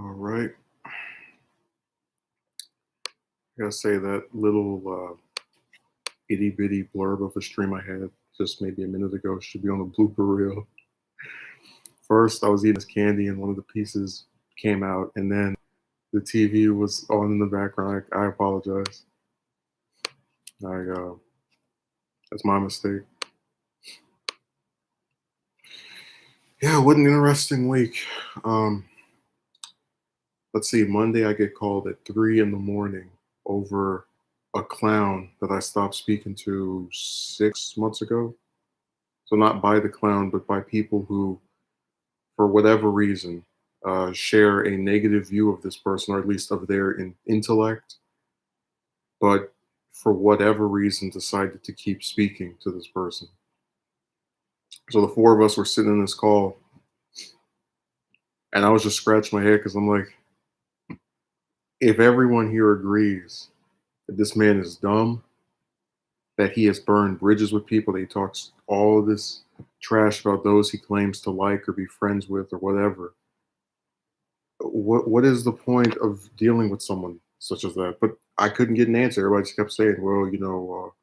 All right. I gotta say that little itty bitty blurb of a stream I had just maybe a minute ago should be on a blooper reel. First, I was eating this candy and one of the pieces came out, and then the TV was on in the background. I apologize. I That's my mistake. Yeah, what an interesting week. Um, let's see. Monday, I get called at 3 in the morning over a clown that I stopped speaking to 6 months ago. So not by the clown, but by people who, for whatever reason, share a negative view of this person, or at least of their intellect, but for whatever reason decided to keep speaking to this person. So the four of us were sitting in this call, and I was just scratching my head because I'm like, if everyone here agrees that this man is dumb, that he has burned bridges with people, that he talks all of this trash about those he claims to like or be friends with or whatever, what is the point of dealing with someone such as that? But I couldn't get an answer. Everybody just kept saying, "Well,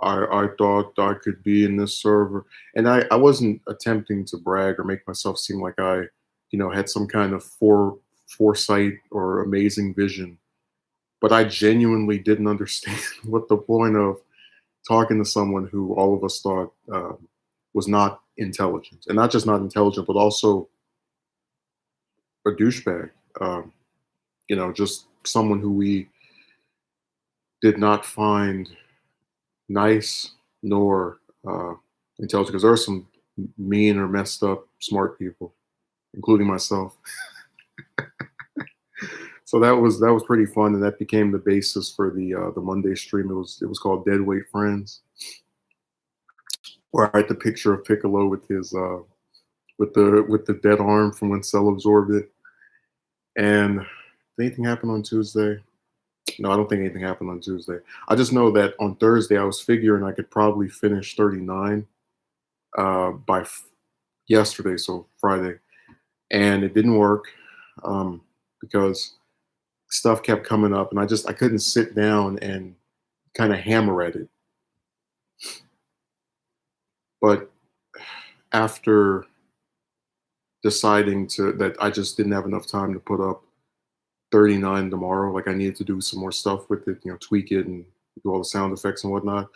I thought I could be in this server," and I wasn't attempting to brag or make myself seem like I, had some kind of foresight or amazing vision. But I genuinely didn't understand what the point of talking to someone who all of us thought was not intelligent, and not just not intelligent, but also a douchebag. Um, just someone who we did not find nice nor intelligent. Because there are some mean or messed up smart people, including myself. So that was pretty fun, and that became the basis for the Monday stream. It was called Dead Weight Friends, where I had the picture of Piccolo with his with the dead arm from when Cell absorbed it. And did anything happen on Tuesday? No, I don't think anything happened on Tuesday. I just know that on Thursday I was figuring I could probably finish 39 by yesterday, so Friday, and it didn't work um, because stuff kept coming up, and I couldn't sit down and kind of hammer at it. But after deciding to that I just didn't have enough time to put up 39 tomorrow, like I needed to do some more stuff with it, tweak it and do all the sound effects and whatnot.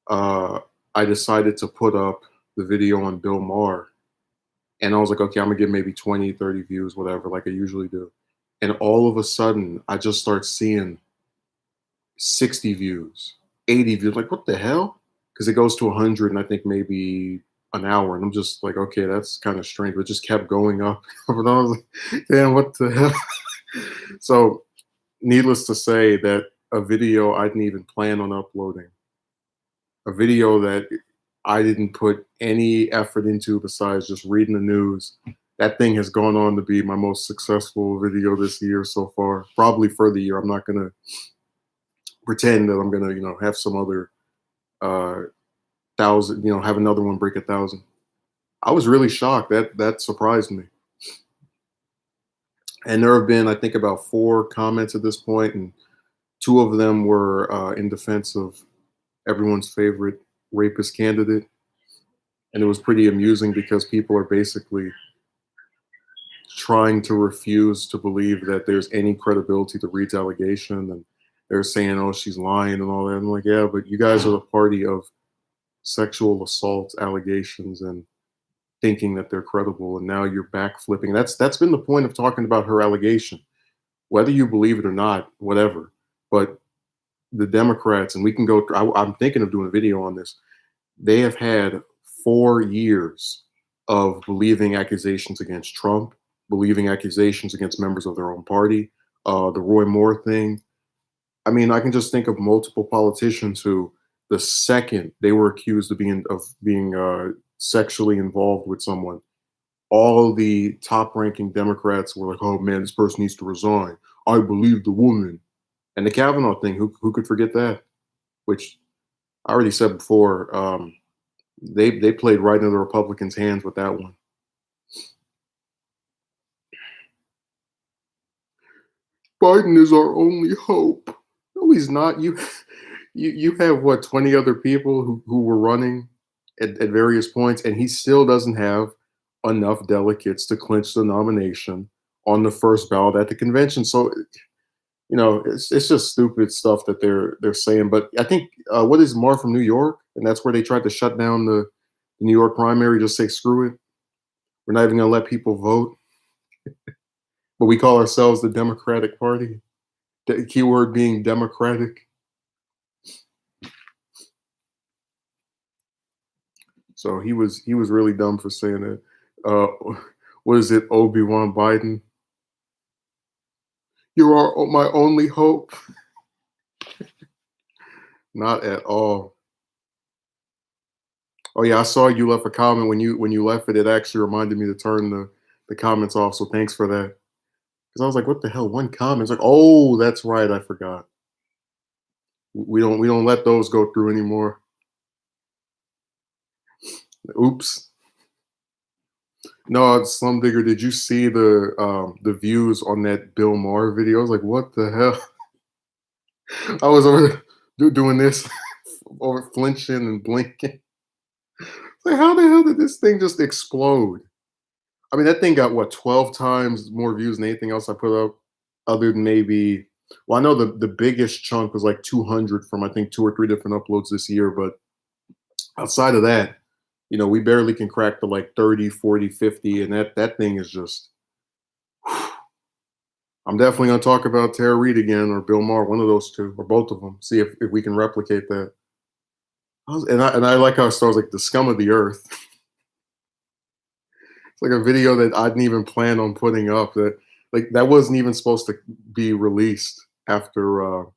uh, I decided to put up the video on Bill Maher. And I was like, okay, I'm gonna get maybe 20, 30 views, whatever, like I usually do. And all of a sudden, I just start seeing 60 views, 80 views. Like, what the hell? Because it goes to 100 and I think maybe an hour. And I'm just like, okay, that's kind of strange. But it just kept going up. And I was like, damn, what the hell? So, needless to say, that a video I didn't even plan on uploading, a video that I didn't put any effort into besides just reading the news. That thing has gone on to be my most successful video this year so far, probably for the year. I'm not gonna pretend that I'm gonna, have some other uh, thousand, have another one break 1,000. I was really shocked. That surprised me. And there have been, I think, about four comments at this point, and two of them were in defense of everyone's favorite rapist candidate. And it was pretty amusing because people are basically trying to refuse to believe that there's any credibility to Reed's allegation, and they're saying, "Oh, she's lying" and all that. I'm like, yeah, but you guys are the party of sexual assault allegations and thinking that they're credible, and now you're backflipping. That's been the point of talking about her allegation, whether you believe it or not, whatever. But the Democrats, and we can go. I'm thinking of doing a video on this. They have had 4 years of believing accusations against Trump, believing accusations against members of their own party, the Roy Moore thing. I mean, I can just think of multiple politicians who, the second they were accused of being sexually involved with someone, all the top-ranking Democrats were like, "Oh man, this person needs to resign. I believe the woman." And the Kavanaugh thing, who could forget that? Which I already said before. They played right into the Republicans' hands with that one. Biden is our only hope. No, he's not. You have what 20 other people who were running at various points, and he still doesn't have enough delegates to clinch the nomination on the first ballot at the convention. So it's just stupid stuff that they're saying. But I think what is Mar from New York, and that's where they tried to shut down the New York primary. Just say screw it. We're not even gonna let people vote. But we call ourselves the Democratic Party. The keyword being democratic. So he was really dumb for saying that. What is it, Obi-Wan Biden? You are my only hope. Not at all. Oh yeah, I saw you left a comment when you left it. It actually reminded me to turn the comments off. So thanks for that. Because I was like, what the hell? One comment. It's like, oh, that's right. I forgot. We don't let those go through anymore. Oops. No, Slum Digger. Did you see the views on that Bill Maher video? I was like, what the hell? I was over there doing this, over flinching and blinking. Like, how the hell did this thing just explode? I mean, that thing got what 12 times more views than anything else I put up, other than maybe. Well, I know the biggest chunk was like 200 from I think two or three different uploads this year, but outside of that, we barely can crack the like 30, 40, 50, and that thing is just. I'm definitely gonna talk about Tara Reid again or Bill Maher, one of those two, or both of them. See if we can replicate that. And I like how it starts like the scum of the earth. It's like a video that I didn't even plan on putting up. That wasn't even supposed to be released after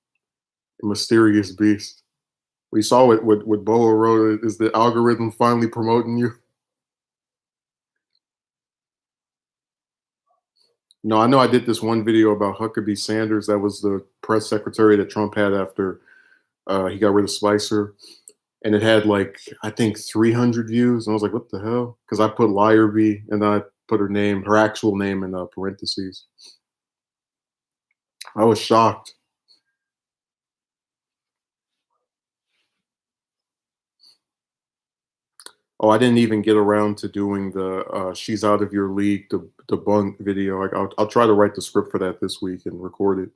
Mysterious Beast. We saw it with Boa wrote. Is the algorithm finally promoting you? No, I know I did this one video about Huckabee Sanders. That was the press secretary that Trump had after he got rid of Spicer. And it had like, I think 300 views. And I was like, what the hell? Because I put Lyerby and then I put her actual name in parentheses. I was shocked. Oh, I didn't even get around to doing the "She's Out of Your League" debunk video. Like, I'll try to write the script for that this week and record it.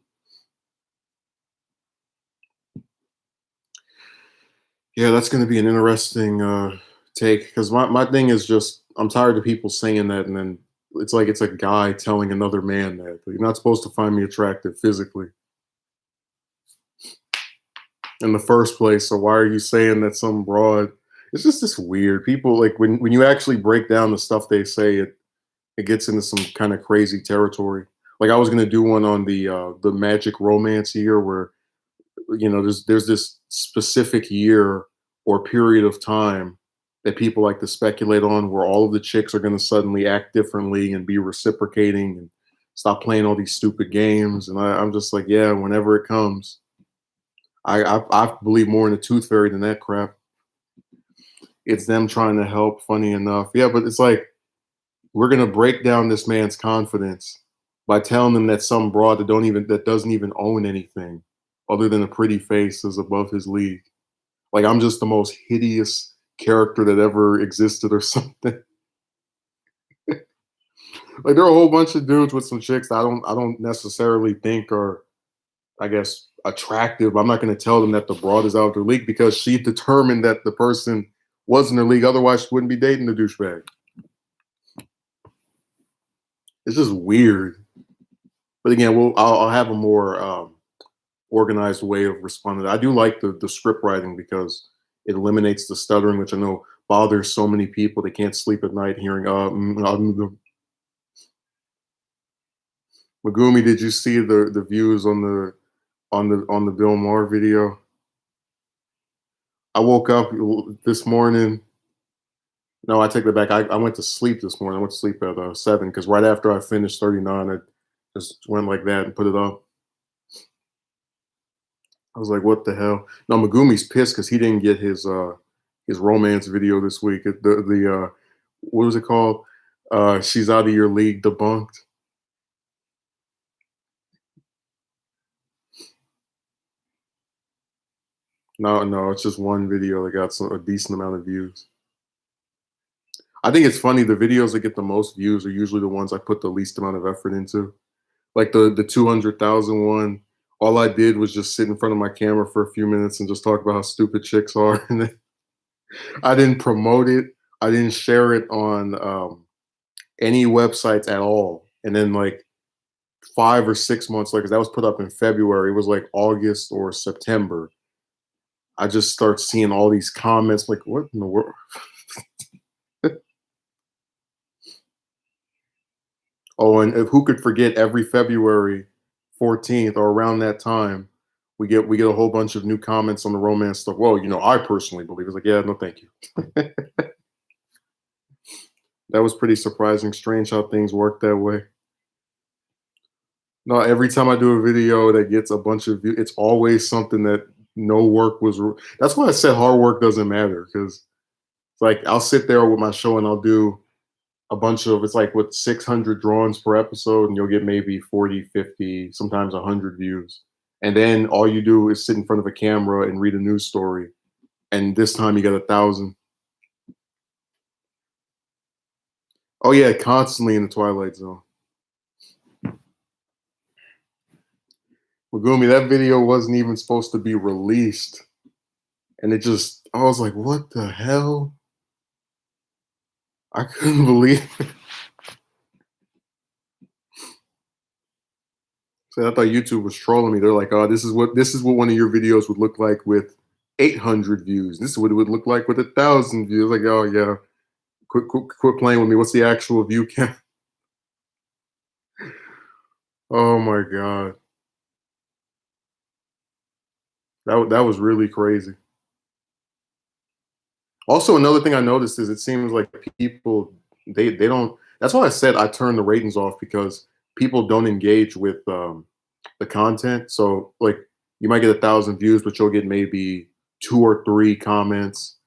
Yeah, that's going to be an interesting take because my thing is just I'm tired of people saying that and then it's like it's a guy telling another man that you're not supposed to find me attractive physically in the first place. So why are you saying that some broad? It's just this weird people like when you actually break down the stuff they say it gets into some kind of crazy territory. Like I was gonna do one on the magic romance year where there's this specific year or period of time that people like to speculate on where all of the chicks are gonna suddenly act differently and be reciprocating and stop playing all these stupid games. And I'm just like, yeah, whenever it comes. I believe more in the tooth fairy than that crap. It's them trying to help, funny enough. Yeah, but it's like we're gonna break down this man's confidence by telling him that some broad that doesn't even own anything other than a pretty face is above his league. Like I'm just the most hideous character that ever existed or something. Like there are a whole bunch of dudes with some chicks that I don't necessarily think are, I guess, attractive. I'm not gonna tell them that the broad is out of their league because she determined that the person was in their league, otherwise she wouldn't be dating the douchebag. It's just weird. But again, I'll have a more organized way of responding. I do like the script writing because it eliminates the stuttering, which I know bothers so many people. They can't sleep at night hearing Megumi. Did you see the views on the Bill Maher video? I woke up this morning. No, I take that back. I went to sleep this morning. I went to sleep at 7 because right after I finished 39, I just went like that and put it up. I was like, what the hell? No, Megumi's pissed because he didn't get his romance video this week. The what was it called? She's Out of Your League debunked. No, no, it's just one video that got a decent amount of views. I think it's funny, the videos that get the most views are usually the ones I put the least amount of effort into. Like the 200,000 one, all I did was just sit in front of my camera for a few minutes and just talk about how stupid chicks are. And then I didn't promote it. I didn't share it on any websites at all. And then like 5 or 6 months later, 'cause that was put up in February, it was like August or September. I just start seeing all these comments like, what in the world? Oh, and who could forget every February 14th or around that time, we get a whole bunch of new comments on the romance stuff. Well, I personally believe it's like, yeah, no, thank you. That was pretty surprising, strange how things work that way. No, every time I do a video that gets a bunch of views, it's always something that no work was. That's why I said hard work doesn't matter because it's like I'll sit there with my show and I'll do a bunch of it's like with 600 drawings per episode and you'll get maybe 40, 50, sometimes 100 views. And then all you do is sit in front of a camera and read a news story. And this time you get 1,000. Oh yeah, constantly in the Twilight Zone. Magumi, that video wasn't even supposed to be released. And I was like, what the hell? I couldn't believe it. So I thought YouTube was trolling me. They're like, "Oh, this is what one of your videos would look like with 800 views. This is what it would look like with 1,000 views." Like, oh yeah, quit playing with me. What's the actual view count? Oh my god, that was really crazy. Also, another thing I noticed is it seems like people they don't. That's why I said I turned the ratings off because people don't engage with the content. So like you might get 1,000 views, but you'll get maybe 2 or 3 comments,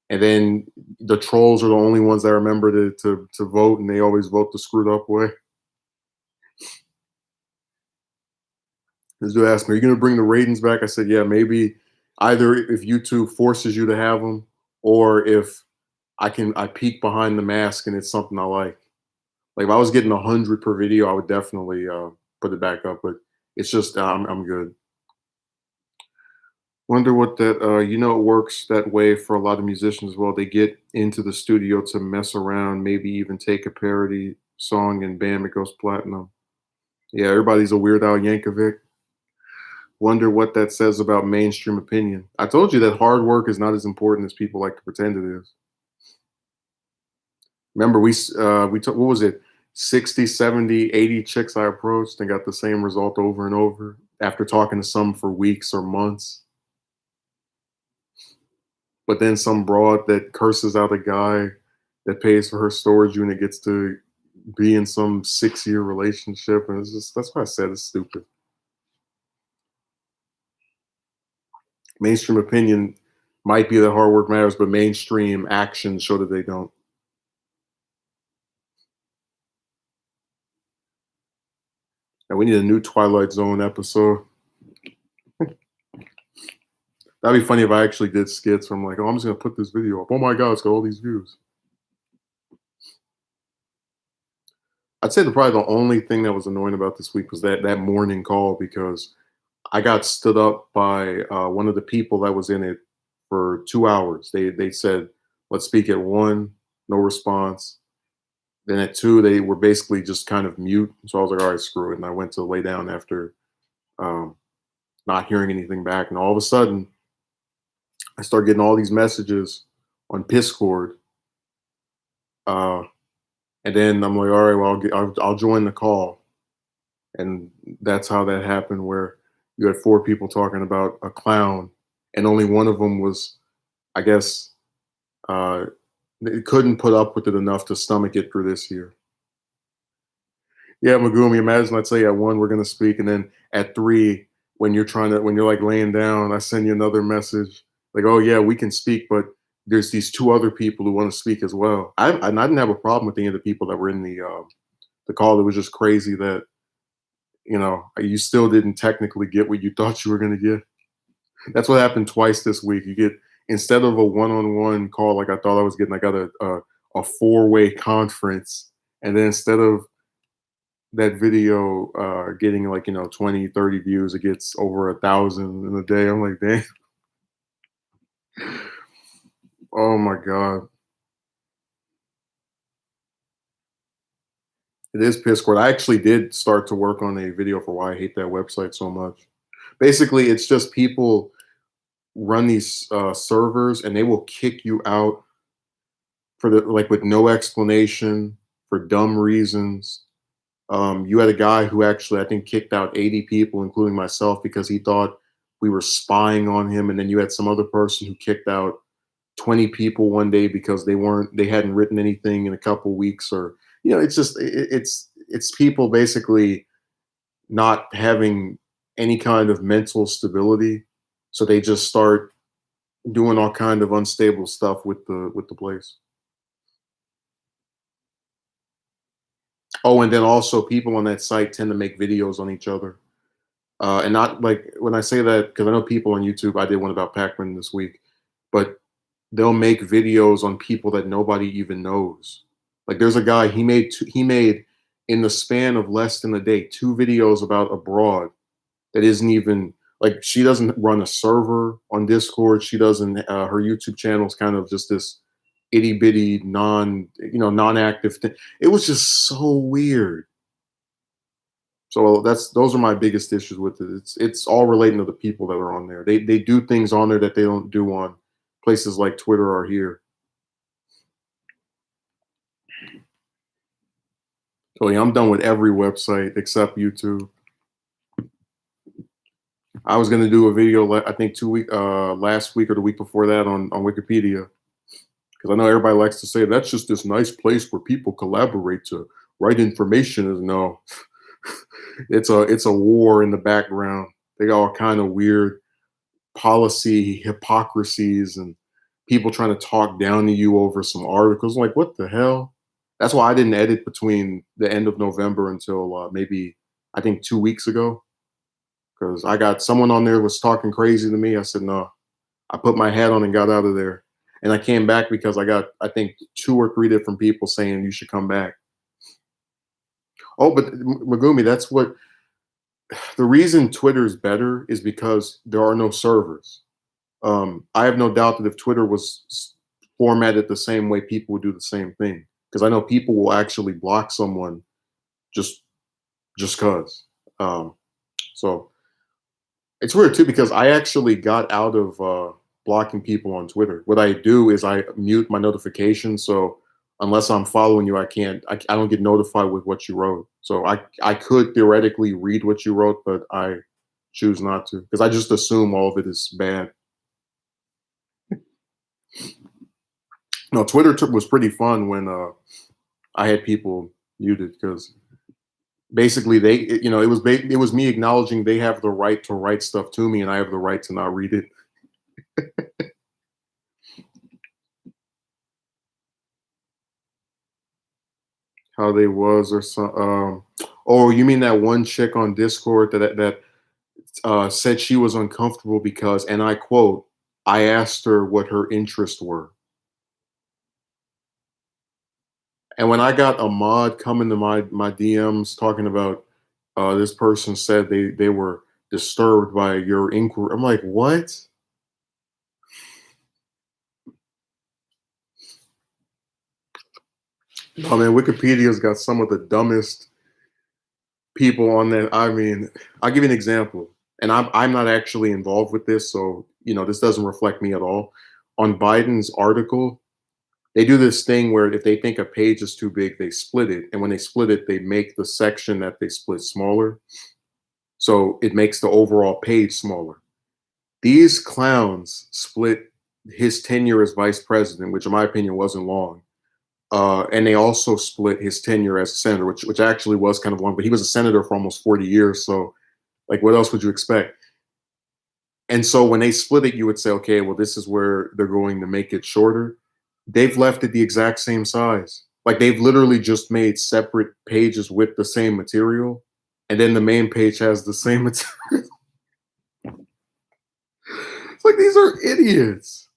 and then the trolls are the only ones that remember to vote, and they always vote the screwed up way. This dude asked me, "Are you going to bring the ratings back?" I said, "Yeah, maybe either if YouTube forces you to have them, or if I peek behind the mask and it's something I like." Like if I was getting 100 per video, I would definitely put it back up. But it's just I'm good. Wonder what that it works that way for a lot of musicians as well. They get into the studio to mess around, maybe even take a parody song and bam, it goes platinum. Yeah, everybody's a Weird Al Yankovic. Wonder what that says about mainstream opinion. I told you that hard work is not as important as people like to pretend it is. Remember, we took, what was it, 60, 70, 80 chicks I approached and got the same result over and over after talking to some for weeks or months. But then some broad that curses out a guy that pays for her storage unit gets to be in some 6-year relationship, and that's why I said it's stupid. Mainstream opinion might be that hard work matters, but mainstream actions show that they don't. And we need a new Twilight Zone episode. That'd be funny if I actually did skits where I'm like, oh, I'm just gonna put this video up. Oh my god, it's got all these views. I'd say probably the only thing that was annoying about this week was that morning call because I got stood up by one of the people that was in it for 2 hours. They said, let's speak at 1, no response. Then at 2, they were basically just kind of mute. So I was like, all right, screw it. And I went to lay down after um, not hearing anything back. And all of a sudden, I start getting all these messages on Discord. Uh, and then I'm like, all right, well, I'll join the call. And that's how that happened, where you had 4 people talking about a clown, and only one of them was, I guess, uh, it couldn't put up with it enough to stomach it for this year. Yeah, Megumi, imagine I tell you at 1 we're gonna speak, and then at 3, when you're like laying down, I send you another message like, oh yeah, we can speak, but there's these 2 other people who want to speak as well. I didn't have a problem with any of the people that were in the call. It was just crazy that you still didn't technically get what you thought you were gonna get. That's what happened twice this week. You get instead of a one-on-one call like I thought I was getting, I got a four-way conference, and then instead of that video getting like 20, 30 views, it gets over 1,000 in a day. I'm like, dang, oh my god, it is piss poor. I actually did start to work on a video for why I hate that website so much. Basically, it's just people run these servers and they will kick you out for the like with no explanation for dumb reasons. You had a guy who actually I think kicked out 80 people, including myself, because he thought we were spying on him, and then you had some other person who kicked out 20 people one day because they hadn't written anything in a couple weeks, or it's just it's people basically not having any kind of mental stability, so they just start doing all kind of unstable stuff with the place. Oh, and then also people on that site tend to make videos on each other. And not like when I say that, because I know people on YouTube, I did one about Pac-Man this week, but they'll make videos on people that nobody even knows. Like there's a guy, he made in the span of less than a day, two videos about a broad that isn't even like she doesn't run a server on Discord. She doesn't her YouTube channel is kind of just this itty bitty non-active thing. It was just so weird. So those are my biggest issues with it. It's all relating to the people that are on there. They do things on there that they don't do on places like Twitter or here. So yeah, I'm done with every website except YouTube. I was gonna do a video, I think last week or the week before that on Wikipedia, because I know everybody likes to say that's just this nice place where people collaborate to write information. Is no, it's a war in the background. They got all kind of weird policy hypocrisies and people trying to talk down to you over some articles. I'm like, what the hell? That's why I didn't edit between the end of November until maybe I think 2 weeks ago, because I got someone on there was talking crazy to me. I said no. I put my hat on and got out of there. And I came back because I got I think two or three different people saying you should come back. Oh, but Megumi, that's what the reason Twitter's better is because there are no servers. I have no doubt that if Twitter was formatted the same way, people would do the same thing. Because I know people will actually block someone just cause. So it's weird too because I actually got out of blocking people on Twitter. What I do is I mute my notifications, so unless I'm following you, I don't get notified with what you wrote. So I could theoretically read what you wrote, but I choose not to because I just assume all of it is bad. No, Twitter was pretty fun when I had people muted because basically it was me acknowledging they have the right to write stuff to me and I have the right to not read it. How they was or some oh, you mean that one chick on Discord that said she was uncomfortable because, and I quote, I asked her what her interests were. And when I got a mod coming to my DMs talking about this person said they were disturbed by your inquiry, I'm like, what? I mean, Wikipedia's got some of the dumbest people on there. I mean, I'll give you an example, and I'm not actually involved with this, so this doesn't reflect me at all. On Biden's article, they do this thing where if they think a page is too big, they split it, and when they split it, they make the section that they split smaller, so it makes the overall page smaller. These clowns split his tenure as vice president, which in my opinion wasn't long. And they also split his tenure as a senator, which actually was kind of long, but he was a senator for almost 40 years. So, like, what else would you expect? And so when they split it, you would say, okay, well, this is where they're going to make it shorter. They've left it the exact same size. Like, they've literally just made separate pages with the same material. And then the main page has the same material. It's like these are idiots.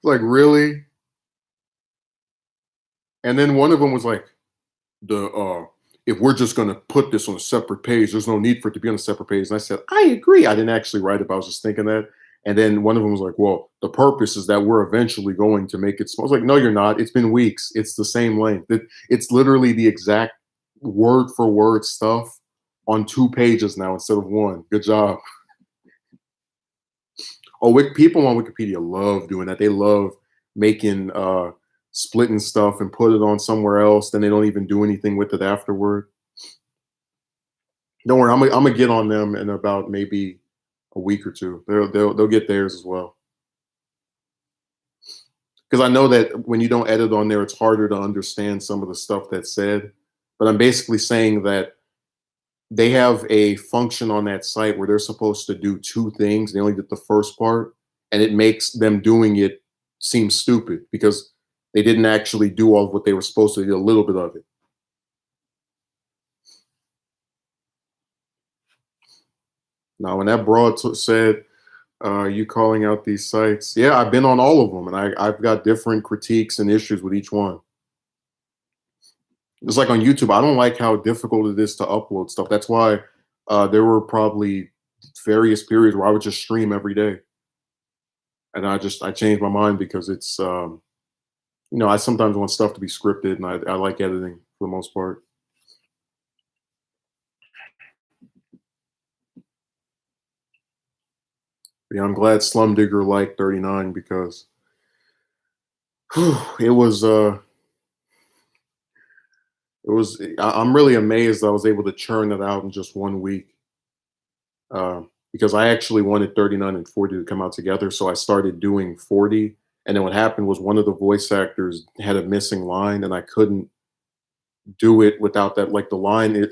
Like, really? And then one of them was like, the if we're just gonna put this on a separate page, there's no need for it to be on a separate page. And I said, I agree. I didn't actually write it, but I was just thinking that. And then one of them was like, well, the purpose is that we're eventually going to make it small. I was like, no, you're not. It's been weeks. It's the same length. It's literally the exact word for word stuff on 2 pages now instead of one. Good job. Oh, people on Wikipedia love doing that. They love making splitting stuff and put it on somewhere else. Then they don't even do anything with it afterward. Don't worry, I'm gonna get on them in about maybe a week or two. They'll get theirs as well. Because I know that when you don't edit on there, it's harder to understand some of the stuff that's said. But I'm basically saying that they have a function on that site where they're supposed to do two things. They only did the first part, and it makes them doing it seem stupid because they didn't actually do all of what they were supposed to do, a little bit of it. Now, when that broad said, you calling out these sites, yeah, I've been on all of them, and I've got different critiques and issues with each one. It's like on YouTube, I don't like how difficult it is to upload stuff. That's why there were probably various periods where I would just stream every day, and I changed my mind because it's I sometimes want stuff to be scripted, and I like editing for the most part. But yeah, I'm glad Slum Digger liked 39 because it was I'm really amazed I was able to churn it out in just 1 week. Because I actually wanted 39 and 40 to come out together. So I started doing 40. And then what happened was one of the voice actors had a missing line and I couldn't do it without that. Like the line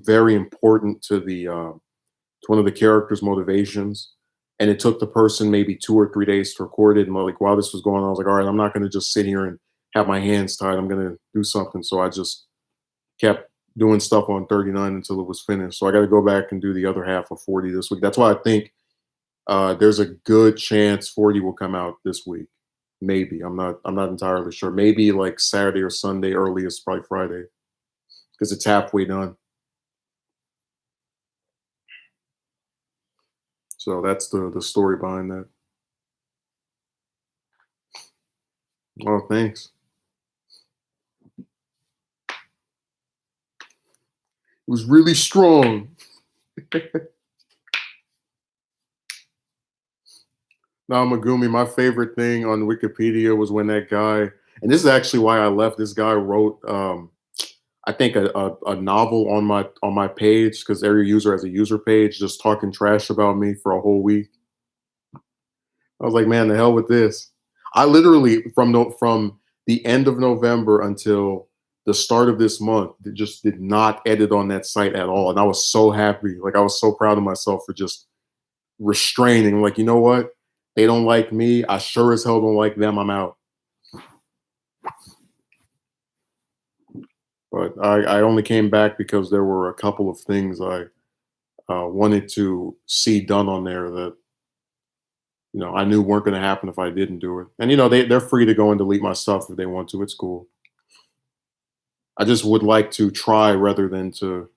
very important to one of the characters' motivations. And it took the person maybe 2 or 3 days to record it. And like while this was going on, I was like, all right, I'm not gonna just sit here and have my hands tied. I'm gonna do something. So I just kept doing stuff on 39 until it was finished. So I got to go back and do the other half of 40 this week. That's why I think there's a good chance 40 will come out this week. Maybe I'm not entirely sure. Maybe like Saturday or Sunday, earliest probably Friday, because it's halfway done. So that's the story behind that. Oh, thanks. It was really strong. Now, Megumi, my favorite thing on Wikipedia was when that guy, and this is actually why I left. This guy wrote, I think, a novel on my page because every user has a user page, just talking trash about me for a whole week. I was like, man, the hell with this. I literally from the end of November until the start of this month just did not edit on that site at all, and I was so happy. Like I was so proud of myself for just restraining. Like, you know what? They don't like me. I sure as hell don't like them. I'm out. But I only came back because there were a couple of things I wanted to see done on there that I knew weren't going to happen if I didn't do it. And they're free to go and delete my stuff if they want to. It's cool. I just would like to try rather than to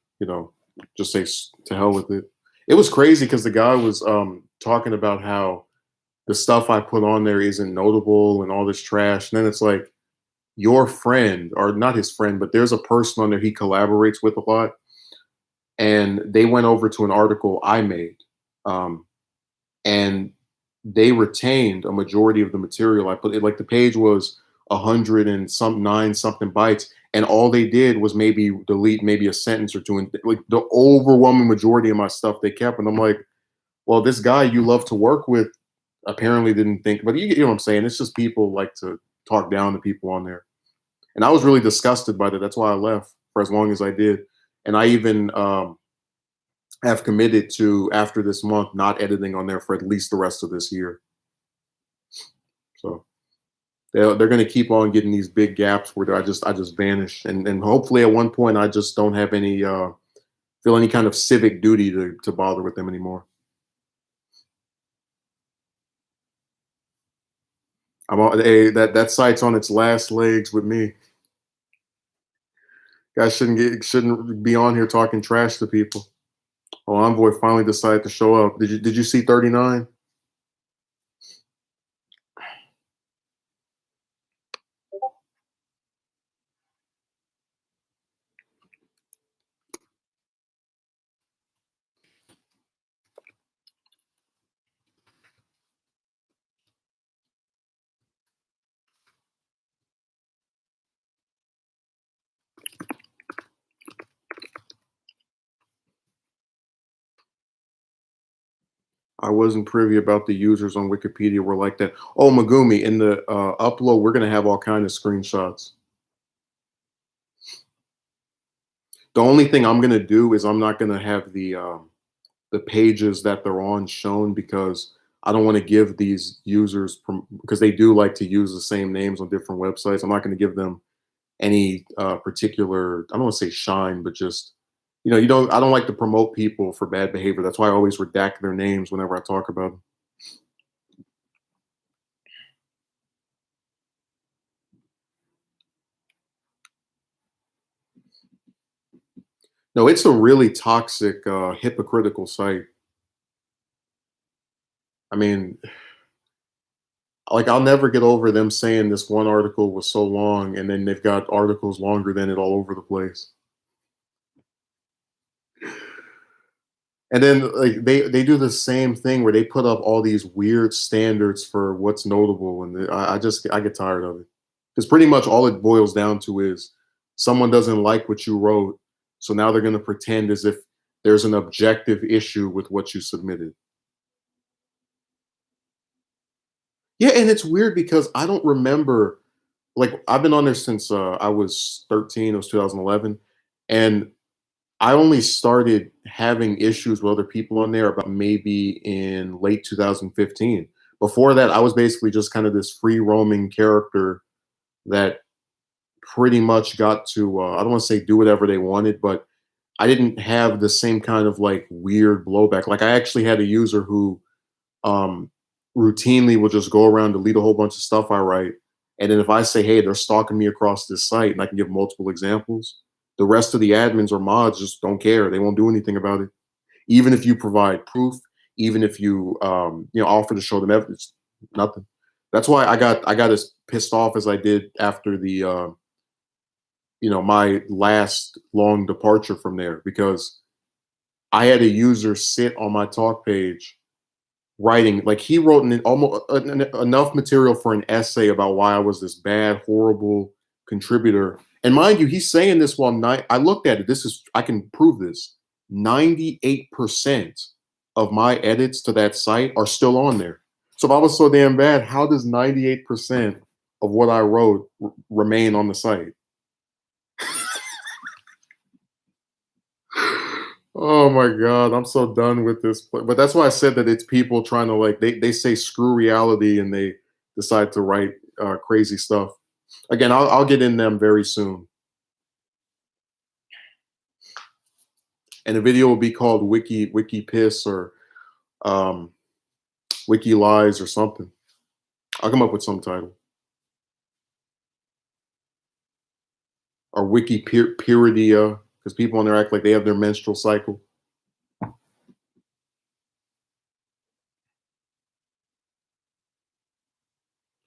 just say to hell with it. It was crazy because the guy was talking about how the stuff I put on there isn't notable and all this trash. And then it's like your friend, or not his friend, but there's a person on there he collaborates with a lot. And they went over to an article I made. And they retained a majority of the material I put. It like the page was 109 something bytes, and all they did was maybe delete maybe a sentence or two, and like the overwhelming majority of my stuff they kept. And I'm like, well, this guy you love to work with apparently didn't think, but you know what I'm saying? It's just people like to talk down to people on there, and I was really disgusted by that. That's why I left for as long as I did, and I even have committed to after this month not editing on there for at least the rest of this year. So They're going to keep on getting these big gaps where I just vanish, and hopefully at one point I just don't have any feel any kind of civic duty to bother with them anymore. That site's on its last legs with me. Guys shouldn't be on here talking trash to people. Oh, Envoy finally decided to show up. Did you see 39? I wasn't privy about the users on Wikipedia were like that. Oh, Megumi, in the upload, we're gonna have all kind of screenshots. The only thing I'm gonna do is I'm not gonna have the pages that they're on shown because I don't want to give these users because they do like to use the same names on different websites. I'm not going to give them any particular. I don't want to say shine, but just you don't. I don't like to promote people for bad behavior. That's why I always redact their names whenever I talk about them. No, it's a really toxic, hypocritical site. I mean, like I'll never get over them saying this one article was so long, and then they've got articles longer than it all over the place. And then like they do the same thing where they put up all these weird standards for what's notable, and I get tired of it because pretty much all it boils down to is someone doesn't like what you wrote, so now they're going to pretend as if there's an objective issue with what you submitted. Yeah, and it's weird because I don't remember. Like I've been on there since I was 13. It was 2011, and I only started having issues with other people on there about maybe in late 2015. Before that, I was basically just kind of this free roaming character that pretty much got to, I don't want to say do whatever they wanted, but I didn't have the same kind of like weird blowback. Like I actually had a user who um, routinely will just go around delete a whole bunch of stuff I write. And then if I say, hey, they're stalking me across this site, and I can give multiple examples, the rest of the admins or mods just don't care. They won't do anything about it. Even if you provide proof, even if you offer to show them evidence, nothing. That's why I got as pissed off as I did after the my last long departure from there because I had a user sit on my talk page writing like he wrote almost enough material for an essay about why I was this bad, horrible contributor. And mind you, he's saying this while I looked at it. This is I can prove this. 98% of my edits to that site are still on there. So if I was so damn bad, how does 98% of what I wrote remain on the site? Oh my god, I'm so done with this. But that's why I said that it's people trying to like they say screw reality and they decide to write crazy stuff. Again, I'll get in them very soon, and the video will be called Wiki Piss or um, Wiki Lies or something. I'll come up with some title or Wiki Peridia because people on there act like they have their menstrual cycle.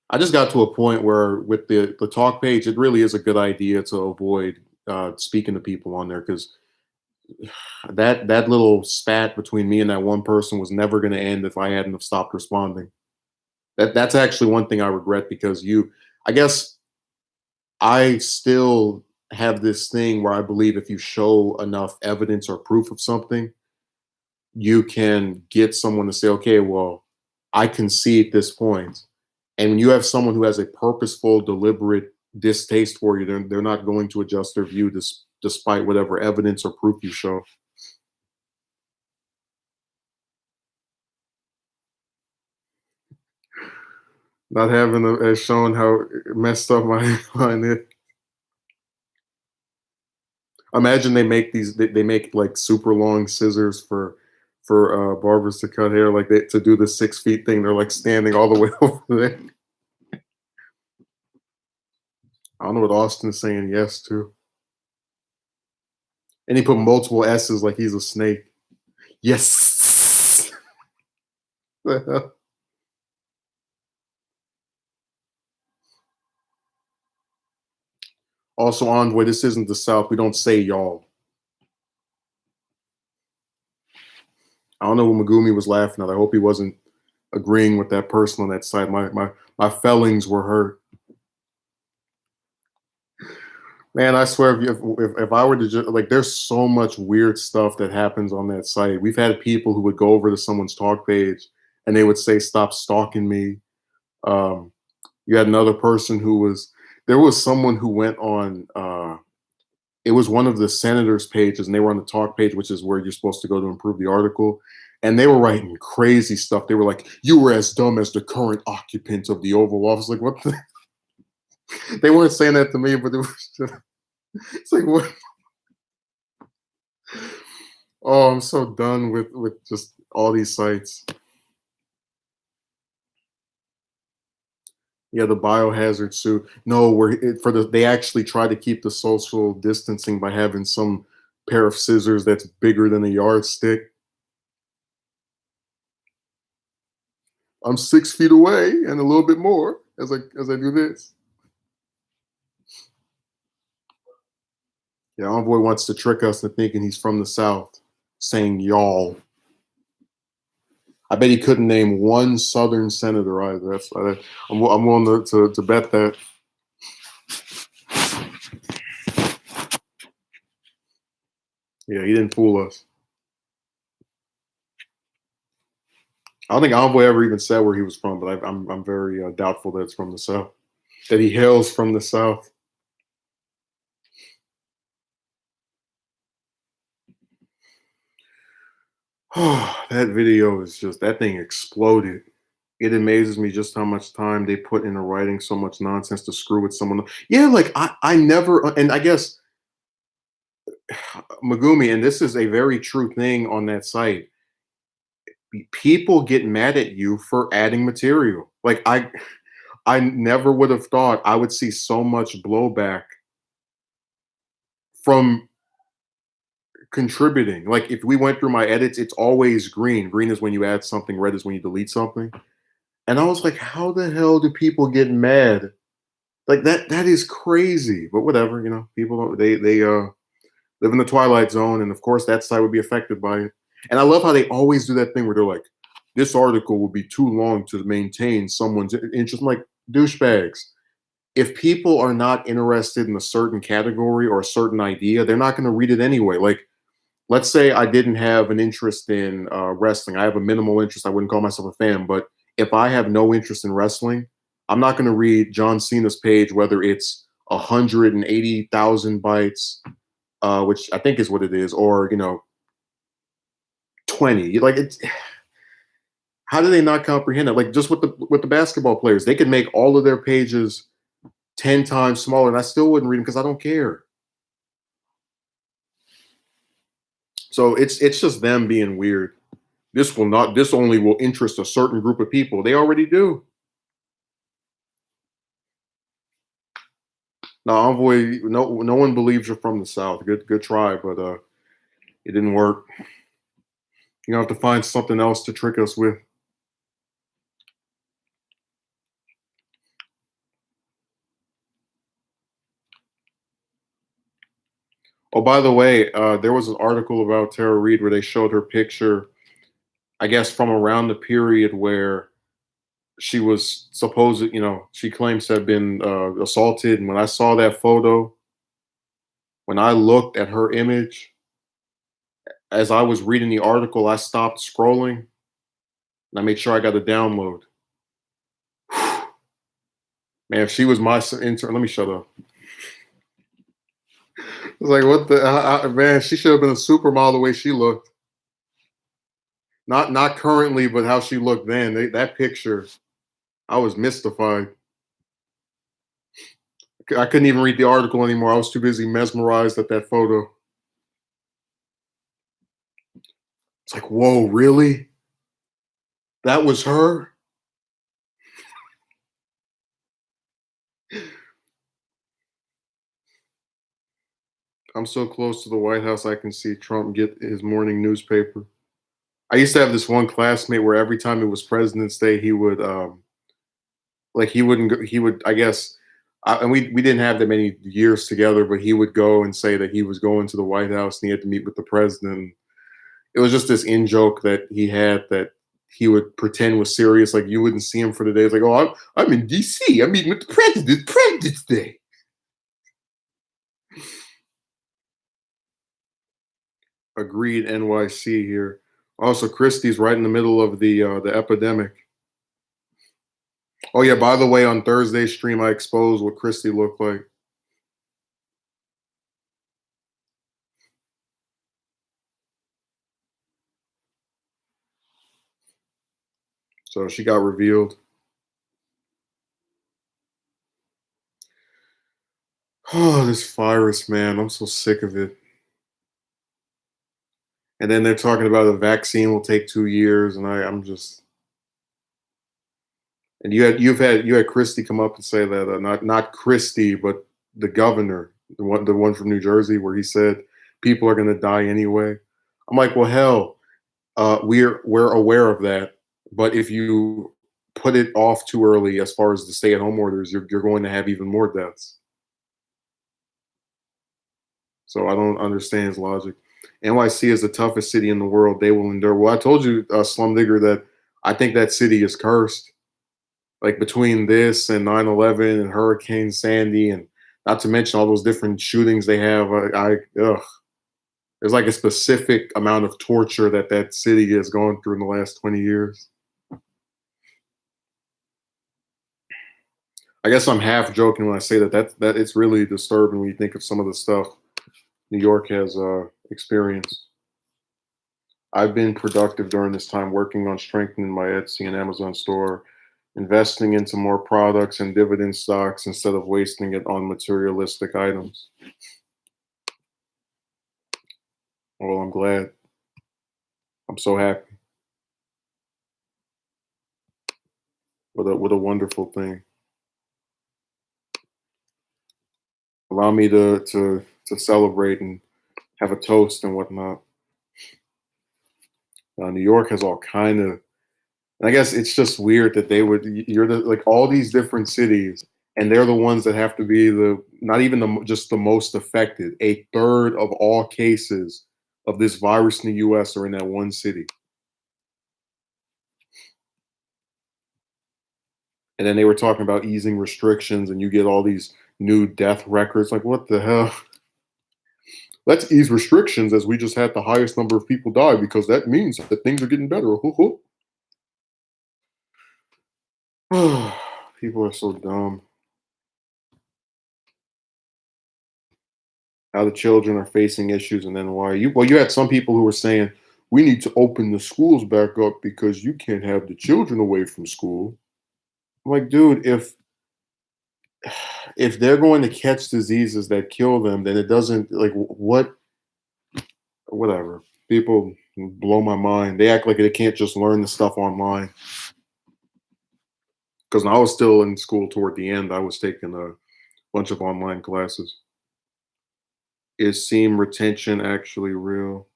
I just got to a point where with the talk page, it really is a good idea to avoid speaking to people on there because that little spat between me and that one person was never going to end if I hadn't have stopped responding. That's actually one thing I regret because I guess I still have this thing where I believe if you show enough evidence or proof of something, you can get someone to say, okay, well, I concede this point. And when you have someone who has a purposeful, deliberate distaste for you, they're not going to adjust their view despite whatever evidence or proof you show. Not having has shown how messed up my line is. Imagine they make they make like super long scissors for barbers to cut hair, like they to do the 6 feet thing. They're like standing all the way over there. I don't know what Austin's saying yes to. And he put multiple S's like he's a snake. Yes. The hell? Also, Envoy, this isn't the South. We don't say y'all. I don't know what Megumi was laughing at. I hope he wasn't agreeing with that person on that side. My feelings were hurt. Man, I swear, if I were to just like, there's so much weird stuff that happens on that site. We've had people who would go over to someone's talk page and they would say, "Stop stalking me." Um, you had another person who was there was someone who went on. It was one of the senators' pages, and they were on the talk page, which is where you're supposed to go to improve the article. And they were writing crazy stuff. They were like, "You were as dumb as the current occupant of the Oval Office." Like, what? They weren't saying that to me, but it was just, it's like, what? Oh, I'm so done with just all these sites. Yeah, the biohazard suit. No, where for they actually try to keep the social distancing by having some pair of scissors that's bigger than a yardstick. I'm 6 feet away and a little bit more as I do this. Yeah, Envoy wants to trick us into thinking he's from the South, saying y'all. I bet he couldn't name one Southern senator either. I'm willing to bet that. Yeah, he didn't fool us. I don't think Envoy ever even said where he was from, but I'm very doubtful that it's from the South. That he hails from the South. Oh, that video is just that thing exploded. It amazes me just how much time they put into writing so much nonsense to screw with someone. Yeah, like I never, and I guess Megumi, and this is a very true thing on that site. People get mad at you for adding material. Like I never would have thought I would see so much blowback from contributing. Like if we went through my edits, it's always green. Green is when you add something, red is when you delete something. And I was like, how the hell do people get mad? Like that is crazy. But whatever, people they live in the twilight zone, and of course that side would be affected by it. And I love how they always do that thing where they're like, this article will be too long to maintain someone's interest. I'm like, douchebags. If people are not interested in a certain category or a certain idea, they're not going to read it anyway. Like, let's say I didn't have an interest in wrestling. I have a minimal interest. I wouldn't call myself a fan, but if I have no interest in wrestling, I'm not going to read John Cena's page, whether it's 180,000 bytes, which I think is what it is, or 20. Like it's how do they not comprehend it? Like just with the basketball players, they could make all of their pages 10 times smaller, and I still wouldn't read them because I don't care. So it's just them being weird. This only will interest a certain group of people. They already do. Now, Envoy, no one believes you're from the South. Good try, but it didn't work. You have to find something else to trick us with. Oh, by the way, there was an article about Tara Reid where they showed her picture, I guess, from around the period where she was supposed, she claims to have been assaulted. And when I saw that photo, when I looked at her image, as I was reading the article, I stopped scrolling and I made sure I got a download. Man, if she was my intern, let me shut up. It's like, what the man? She should have been a supermodel the way she looked. Not currently, but how she looked then. That picture. I was mystified. I couldn't even read the article anymore. I was too busy mesmerized at that photo. It's like, whoa, really? That was her? I'm so close to the White House, I can see Trump get his morning newspaper. I used to have this one classmate where every time it was President's Day, he would like he wouldn't go, he would I guess and we didn't have that many years together, but he would go and say that he was going to the White House and he had to meet with the president. It was just this in joke that he had that he would pretend was serious, like you wouldn't see him for the day. It's like, oh, I'm in DC. I'm meeting with the president. President's Day. Agreed. NYC here. Also, Christie's right in the middle of the epidemic. Oh yeah. By the way, on Thursday's stream, I exposed what Christie looked like. So she got revealed. Oh, this virus, man. I'm so sick of it. And then they're talking about the vaccine will take 2 years, and I'm just. And you had Christie come up and say that not Christie, but the governor, the one from New Jersey, where he said people are going to die anyway. I'm like, well, hell, we're aware of that, but if you put it off too early, as far as the stay-at-home orders, you're going to have even more deaths. So I don't understand his logic. NYC is the toughest city in the world. They will endure. Well, I told you, Slum Digger, that I think that city is cursed. Like between this and 9/11 and Hurricane Sandy, and not to mention all those different shootings they have, ugh. There's like a specific amount of torture that that city has gone through in the last 20 years. I guess I'm half joking when I say that it's really disturbing when you think of some of the stuff New York has experienced. I've been productive during this time working on strengthening my Etsy and Amazon store, investing into more products and dividend stocks instead of wasting it on materialistic items. Well, I'm glad. I'm so happy. What a wonderful thing. Allow me to celebrate and have a toast and whatnot. New York has all kind of, and I guess it's just weird that you're like all these different cities, and they're the ones that have to be the not even just the most affected. A third of all cases of this virus in the U.S. are in that one city, and then they were talking about easing restrictions, and you get all these new death records. Like, what the hell? Let's ease restrictions as we just had the highest number of people die because that means that things are getting better. People are so dumb. How the children are facing issues and then why you had some people who were saying we need to open the schools back up because you can't have the children away from school. I'm like, dude, if they're going to catch diseases that kill them, then it doesn't like what whatever. People blow my mind. They act like they can't just learn the stuff online. Because when I was still in school toward the end, I was taking a bunch of online classes. Is seam retention actually real?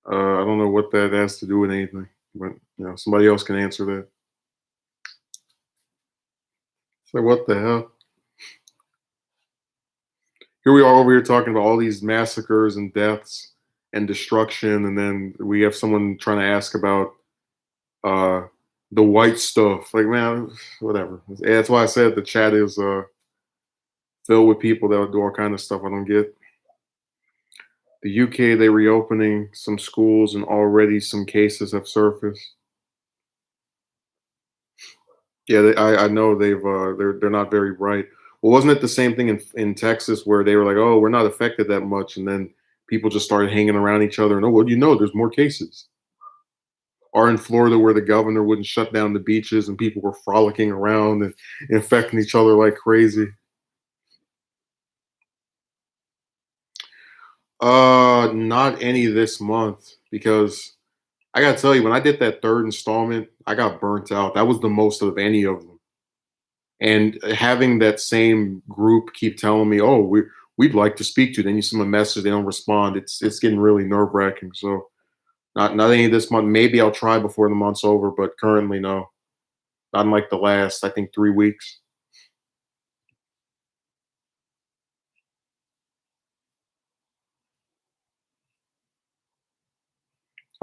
I don't know what that has to do with anything, but somebody else can answer that. So what the hell? Here we are over here talking about all these massacres and deaths and destruction, and then we have someone trying to ask about uh, the white stuff. Like, man, whatever. Yeah, that's why I said the chat is filled with people that do all kind of stuff I don't get. The UK, they reopening some schools, and already some cases have surfaced. Yeah, I know they're not very bright. Well, wasn't it the same thing in Texas where they were like, oh, we're not affected that much, and then people just started hanging around each other, and oh, well, there's more cases. Or in Florida where the governor wouldn't shut down the beaches and people were frolicking around and infecting each other like crazy. Not any this month because I gotta tell you, when I did that third installment, I got burnt out. That was the most of any of them. And having that same group keep telling me, "Oh, we'd like to speak to you." Then you send them a message, they don't respond. It's getting really nerve wracking. So not any this month. Maybe I'll try before the month's over, but currently no. Not in like the last, I think, 3 weeks.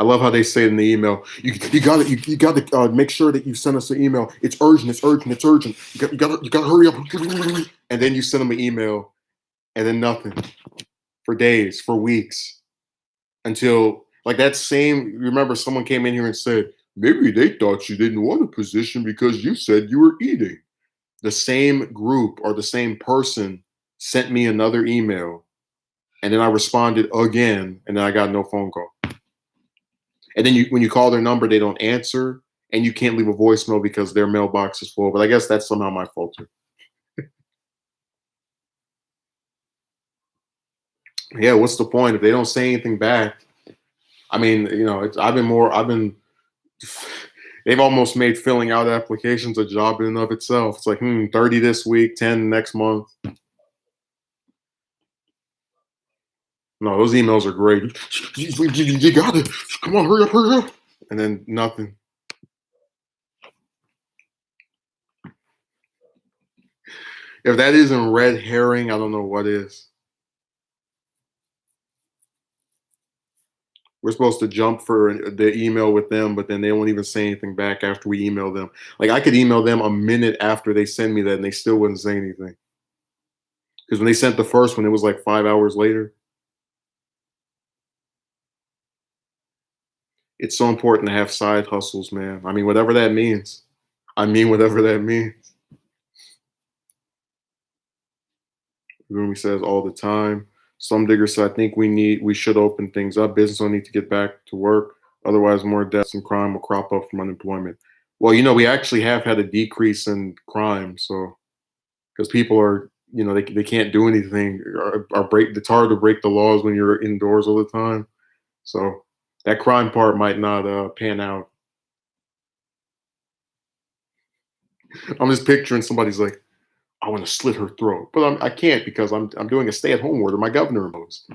I love how they say it in the email. You got to you got to make sure that you send us an email. It's urgent. It's urgent. It's urgent. You got to hurry up. And then you send them an email, and then nothing for days, for weeks, until like that same. Remember, someone came in here and said maybe they thought you didn't want a position because you said you were eating. The same group or the same person sent me another email, and then I responded again, and then I got no phone call. And then when you call their number, they don't answer, and you can't leave a voicemail because their mailbox is full. But I guess that's somehow my fault too. Yeah, what's the point if they don't say anything back? I mean, I've been. They've almost made filling out applications a job in and of itself. It's like, 30 this week, 10 next month. No, those emails are great. You got it. Come on, hurry up, hurry up. And then nothing. If that isn't red herring, I don't know what is. We're supposed to jump for the email with them, but then they won't even say anything back after we email them. Like I could email them a minute after they send me that, and they still wouldn't say anything. Because when they sent the first one, it was like 5 hours later. It's so important to have side hustles, man. I mean, whatever that means. I mean, whatever that means. Rumi says all the time. Some diggers say, I think we should open things up. Business will need to get back to work. Otherwise, more deaths and crime will crop up from unemployment. Well, we actually have had a decrease in crime. So, because people are, they can't do anything or break, it's hard to break the laws when you're indoors all the time. So, that crime part might not pan out. I'm just picturing somebody's like, I want to slit her throat, but I can't because I'm doing a stay-at-home order my governor imposed.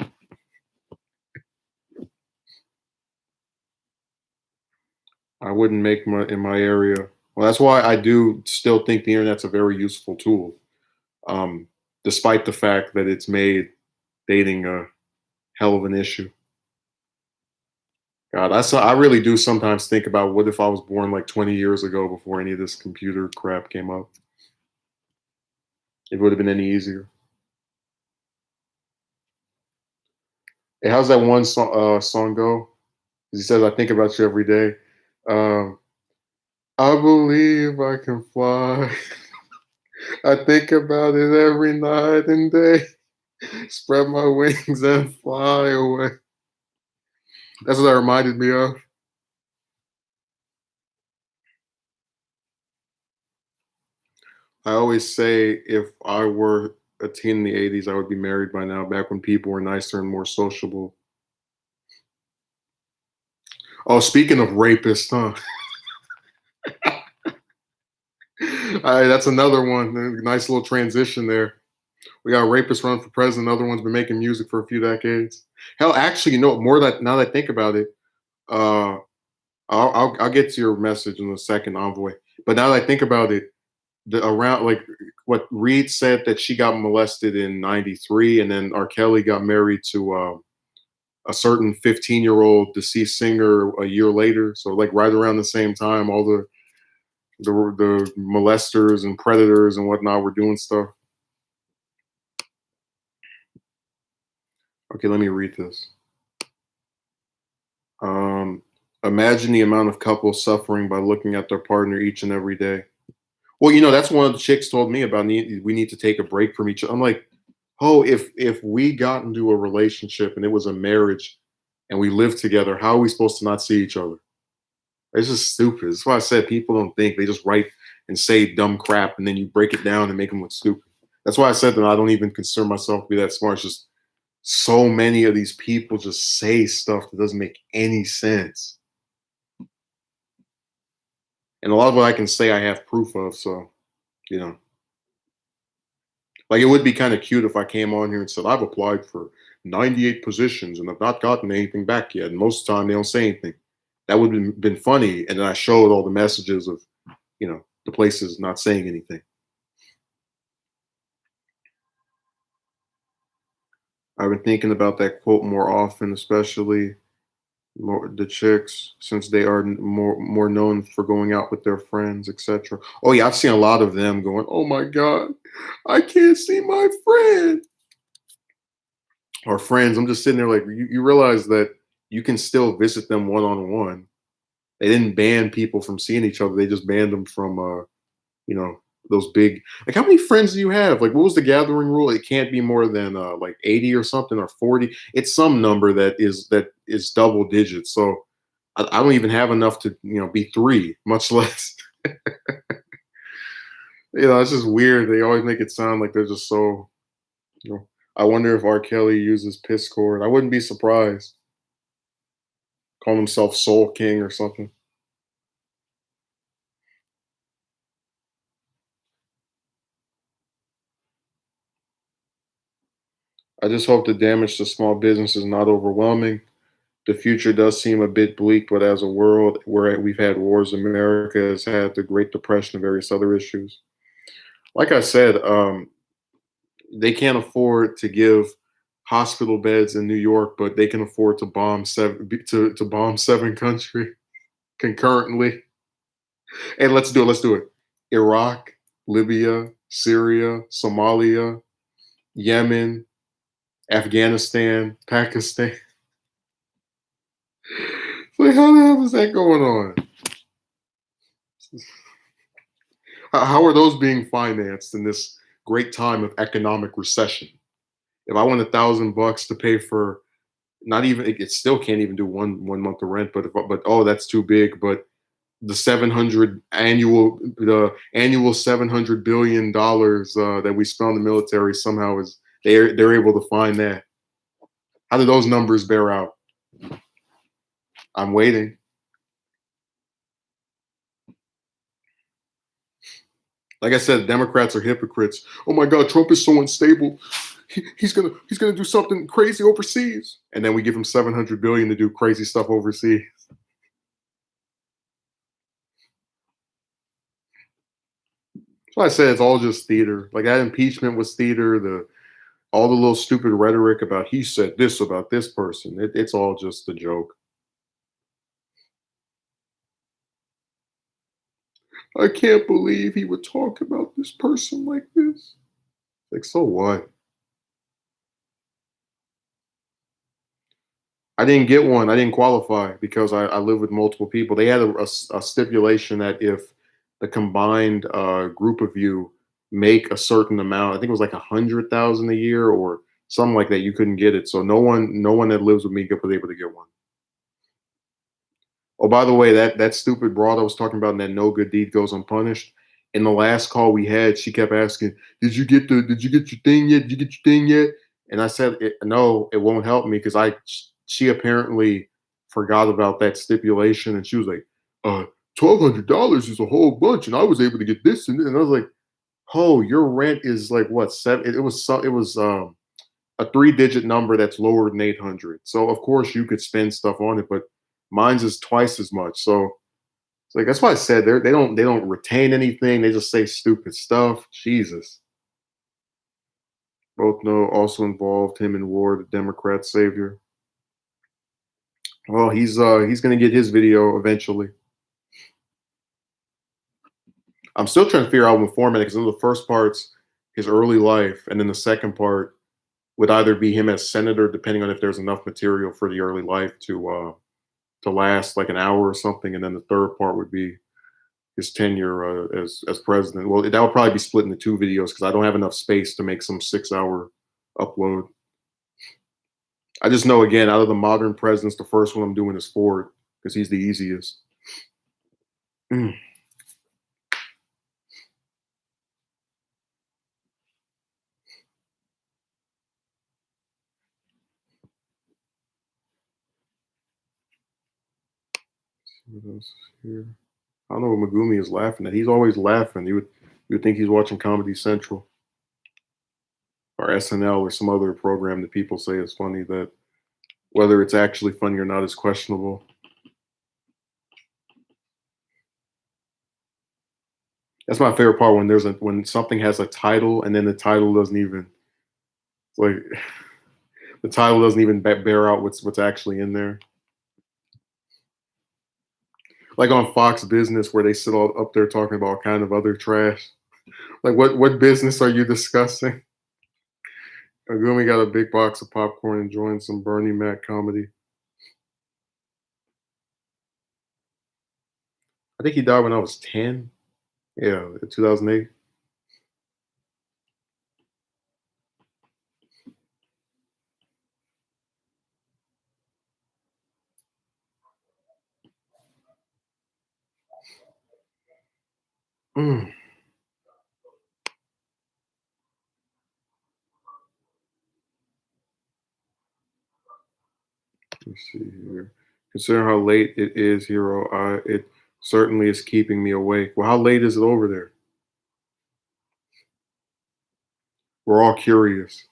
I wouldn't make my in my area. Well, that's why I do still think the internet's a very useful tool, um, despite the fact that it's made dating a hell of an issue. God, I really do sometimes think about what if I was born like 20 years ago before any of this computer crap came up. It would have been any easier. Hey, how's that one song go? He says, "I think about you every day." Um, I believe I can fly. I think about it every night and day. Spread my wings and fly away. That's what that reminded me of. I always say if I were a teen in the '80s, I would be married by now, back when people were nicer and more sociable. Oh, speaking of rapists, huh? That's another one. Nice little transition there. We got a rapist running for president. Another one's been making music for a few decades. Hell, actually, more that now that I think about it, uh, I'll get to your message in a second, Envoy. But now that I think about it, around like what Reed said that she got molested in '93, and then R. Kelly got married to a certain 15-year-old deceased singer a year later. So like right around the same time, all the molesters and predators and whatnot were doing stuff. Okay, let me read this. Um, Imagine the amount of couples suffering by looking at their partner each and every day. Well, that's one of the chicks told me about. We need to take a break from each other. I'm like, oh, if we got into a relationship and it was a marriage and we lived together, how are we supposed to not see each other? It's just stupid. That's why I said people don't think. They just write and say dumb crap, and then you break it down and make them look stupid. That's why I said that I don't even consider myself to be that smart. It's just so many of these people just say stuff that doesn't make any sense. And a lot of what I can say, I have proof of. So, you know, like it would be kind of cute if I came on here and said, I've applied for 98 positions and I've not gotten anything back yet. And most of the time, they don't say anything. That would have been funny. And then I showed all the messages of, the places not saying anything. I've been thinking about that quote more often, especially more the chicks, since they are more known for going out with their friends, etc. Oh yeah, I've seen a lot of them going, "Oh my god, I can't see my friend or friends." I'm just sitting there like, you realize that you can still visit them one on one. They didn't ban people from seeing each other; they just banned them from, you know, those big. Like, how many friends do you have? Like, what was the gathering rule? It can't be more than like 80 or something, or 40. It's some number that is double digits. So I don't even have enough to be three, much less. It's just weird. They always make it sound like they're just so. You know, I wonder if R. Kelly uses Piscord. I wouldn't be surprised. Call himself Soul King or something. I just hope the damage to small business is not overwhelming. The future does seem a bit bleak, but as a world where we've had wars, America has had the Great Depression and various other issues. Like I said, they can't afford to give hospital beds in New York, but they can afford to bomb seven countries concurrently. And let's do it. Let's do it. Iraq, Libya, Syria, Somalia, Yemen, Afghanistan, Pakistan. Like, how the hell is that going on? How are those being financed in this great time of economic recession? If I want $1,000 to pay for, not even, it still can't even do one month of rent. But oh, that's too big. But the annual $700 billion that we spend on the military somehow is they're able to find that. How do those numbers bear out? I'm waiting. Like I said, Democrats are hypocrites. Oh my God, Trump is so unstable. He's gonna do something crazy overseas, and then we give him 700 billion to do crazy stuff overseas. So I said it's all just theater. Like that impeachment was theater. The all the little stupid rhetoric about he said this about this person. It's all just a joke. I can't believe he would talk about this person like this. Like, so what? I didn't get one. I didn't qualify because I live with multiple people. They had a stipulation that if the combined group of you make a certain amount, I think it was like 100,000 a year or something like that, you couldn't get it. So no one that lives with me was able to get one. Oh, by the way, that stupid broad I was talking about, and that no good deed goes unpunished. In the last call we had, she kept asking, Did you get your thing yet? Did you get your thing yet?" And I said, "No, it won't help me because I." She apparently forgot about that stipulation, and she was like, $1,200 is a whole bunch, and I was able to get this and I was like, "Oh, your rent is like what seven? It was a three-digit number that's lower than 800. So of course you could spend stuff on it, but mine's is twice as much. So it's like that's why I said they don't retain anything. They just say stupid stuff. Jesus. Both know also involved him in war, the Democrat savior. Well, he's gonna get his video eventually. I'm still trying to figure out what format because the first part's his early life, and then the second part would either be him as senator, depending on if there's enough material for the early life to last like an hour or something, and then the third part would be his tenure as president. Well, that would probably be split into two videos because I don't have enough space to make some 6 hour upload. I just know again out of the modern presidents, the first one I'm doing is Ford because he's the easiest. Mm. What else is here? I don't know what Megumi is laughing at. He's always laughing. You would think he's watching Comedy Central or SNL or some other program that people say is funny. That whether it's actually funny or not is questionable. That's my favorite part when when something has a title and then the title doesn't even like the title doesn't even bear out what's actually in there. Like on Fox Business, where they sit all up there talking about all kind of other trash. Like, what business are you discussing? Agumi got a big box of popcorn, enjoying some Bernie Mac comedy. I think he died when I was 10. Yeah, 2008. Mm, let's see here. Considering how late it is, Hero, it certainly is keeping me awake. Well, how late is it over there? We're all curious.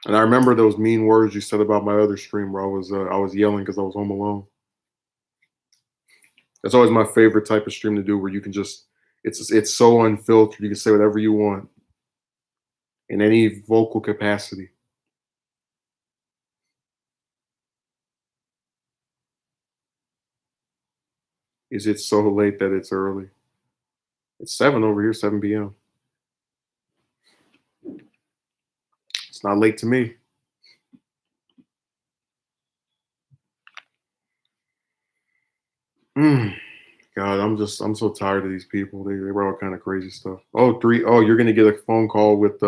And I remember those mean words you said about my other stream where I was yelling because I was home alone. That's always my favorite type of stream to do, where you can just it's so unfiltered. You can say whatever you want in any vocal capacity. Is it so late that it's early? It's 7 over here, 7 p.m. It's not late to me. Mm, God, I'm so tired of these people. They write all kind of crazy stuff. Oh, three. Oh, you're gonna get a phone call with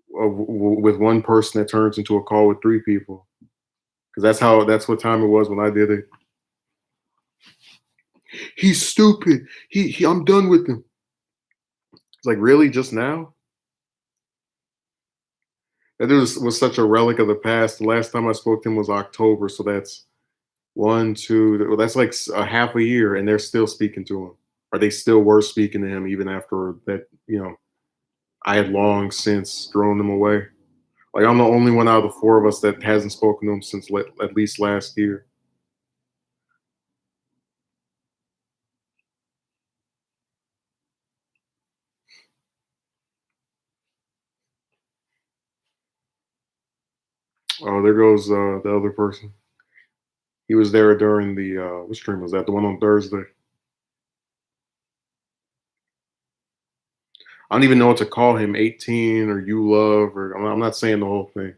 with one person that turns into a call with three people, because that's what time it was when I did it. He's stupid. He I'm done with him. It's like, really, just now? That dude was such a relic of the past. The last time I spoke to him was October, so that's one, two. Well, that's like a half a year, and they're still speaking to him. Or they still were speaking to him even after that. I had long since thrown them away. Like, I'm the only one out of the four of us that hasn't spoken to him since at least last year. Oh, there goes the other person. He was there during the what stream was that? The one on Thursday. I don't even know what to call him. 18 or you love or I'm not saying the whole thing.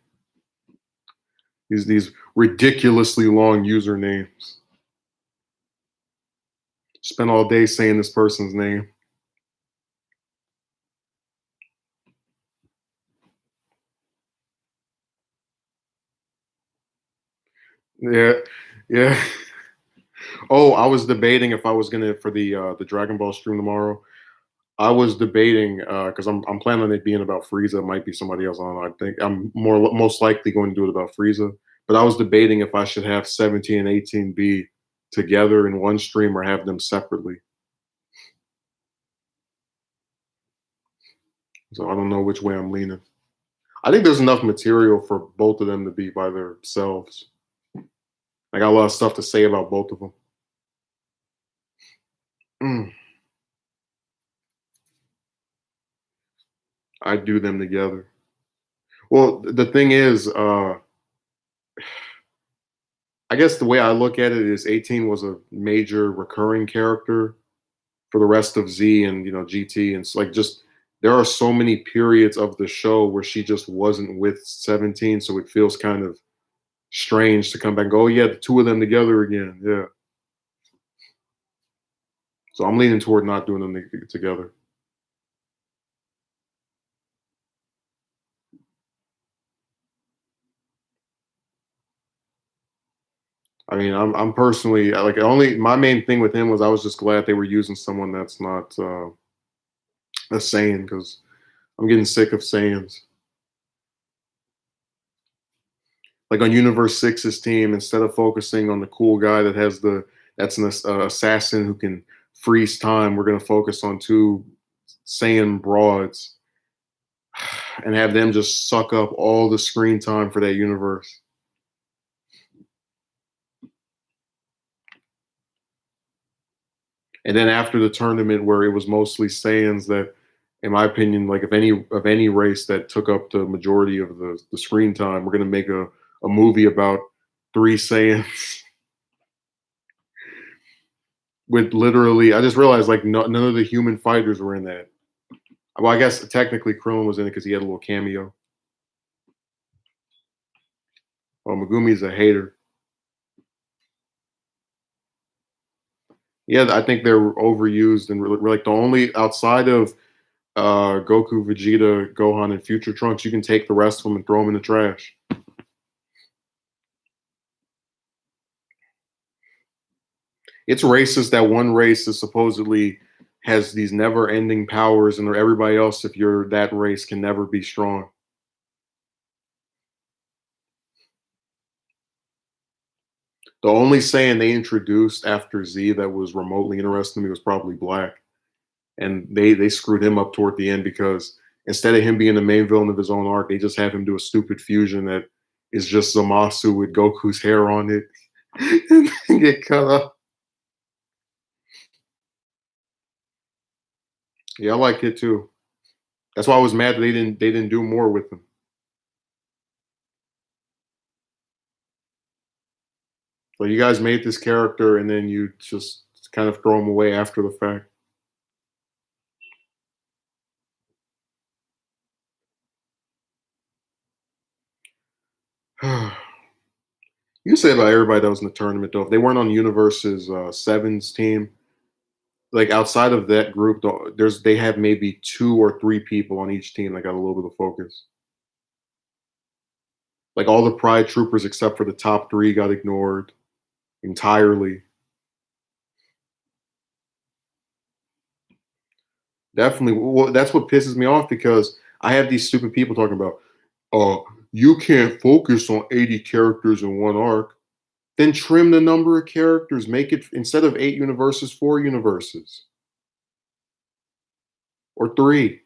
These ridiculously long usernames. Spent all day saying this person's name. Yeah, yeah. Oh, I was debating if I was gonna for the Dragon Ball stream tomorrow. I was debating because I'm planning on it being about Frieza. It might be somebody else on. I think I'm most likely going to do it about Frieza. But I was debating if I should have 17 and 18 be together in one stream or have them separately. So I don't know which way I'm leaning. I think there's enough material for both of them to be by themselves. I got a lot of stuff to say about both of them. Mm, I do them together. Well, the thing is, I guess the way I look at it is 18 was a major recurring character for the rest of Z and GT, and it's like just there are so many periods of the show where she just wasn't with 17, so it feels kind of strange to come back and go, oh yeah, the two of them together again. Yeah. So I'm leaning toward not doing them together. I mean, I'm personally like only my main thing with him was I was just glad they were using someone that's not a Saiyan because I'm getting sick of Saiyans. Like on Universe Six's team, instead of focusing on the cool guy that has that's an assassin who can freeze time, we're gonna focus on two Saiyan broads and have them just suck up all the screen time for that universe. And then after the tournament where it was mostly Saiyans that, in my opinion, like if any race that took up the majority of the screen time, we're gonna make a movie about three Saiyans with literally. I just realized like none of the human fighters were in that. Well, I guess technically Krillin was in it because he had a little cameo. Well, Megumi's a hater. Yeah, I think they're overused and like the only outside of Goku, Vegeta, Gohan, and Future Trunks, you can take the rest of them and throw them in the trash. It's racist that one race is supposedly has these never-ending powers, and everybody else, if you're that race, can never be strong. The only saying they introduced after Z that was remotely interesting to me was probably Black, and they screwed him up toward the end because instead of him being the main villain of his own arc, they just have him do a stupid fusion that is just Zamasu with Goku's hair on it and get cut up. Yeah, I like it too. That's why I was mad that they didn't do more with him. So you guys made this character and then you just kind of throw him away after the fact. You say about everybody that was in the tournament though. If they weren't on Universe's sevens team, like outside of that group, they have maybe two or three people on each team that got a little bit of focus. Like all the Pride Troopers except for the top three got ignored entirely. Definitely, well, that's what pisses me off because I have these stupid people talking about, you can't focus on 80 characters in one arc. Then trim the number of characters. Make it instead of 8 universes, 4 universes or 3.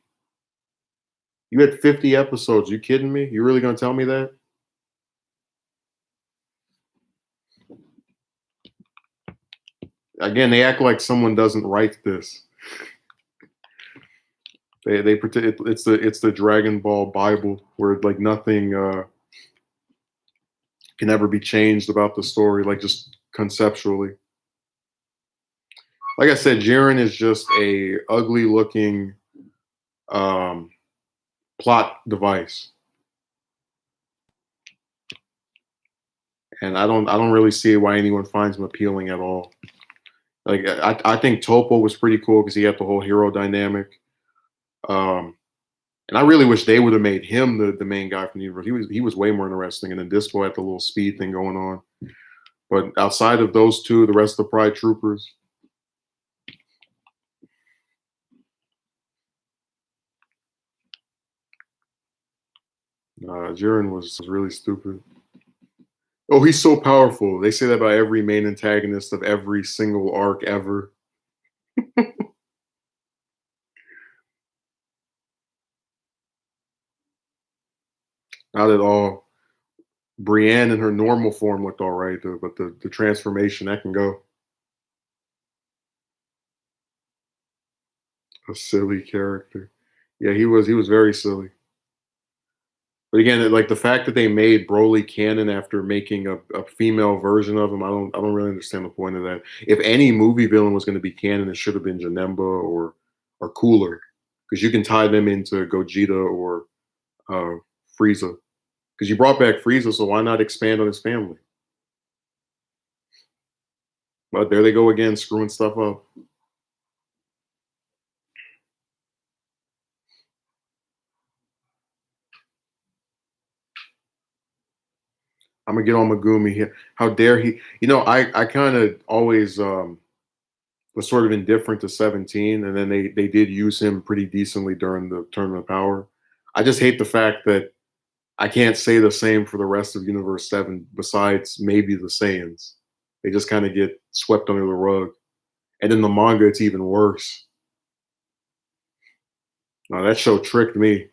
You had 50 episodes. You kidding me? You really gonna tell me that? Again, they act like someone doesn't write this. They pretend it's the Dragon Ball Bible where like nothing can ever be changed about the story, like just conceptually. Like I said, Jiren is just a ugly looking um, plot device, and I don't really see why anyone finds him appealing at all. Like I think Topo was pretty cool because he had the whole hero dynamic. Um, and I really wish they would have made him the main guy from the universe. He was way more interesting, and then Disco had the little speed thing going on. But outside of those two, the rest of the Pride Troopers, Jiren was really stupid. Oh, he's so powerful. They say that about every main antagonist of every single arc ever. Not at all. Brienne in her normal form looked all right, though, but the transformation that can go. A silly character. Yeah, he was very silly. But again, like the fact that they made Broly canon after making a female version of him, I don't really understand the point of that. If any movie villain was going to be canon, it should have been Janemba or Cooler, because you can tie them into Gogeta or uh, Frieza. Because you brought back Frieza, so why not expand on his family? But there they go again, screwing stuff up. I'm gonna get on Megumi here. How dare he? I kind of always was sort of indifferent to 17, and then they did use him pretty decently during the Tournament of Power. I just hate the fact that I can't say the same for the rest of Universe 7, besides maybe the Saiyans. They just kind of get swept under the rug. And in the manga, it's even worse. Now, that show tricked me.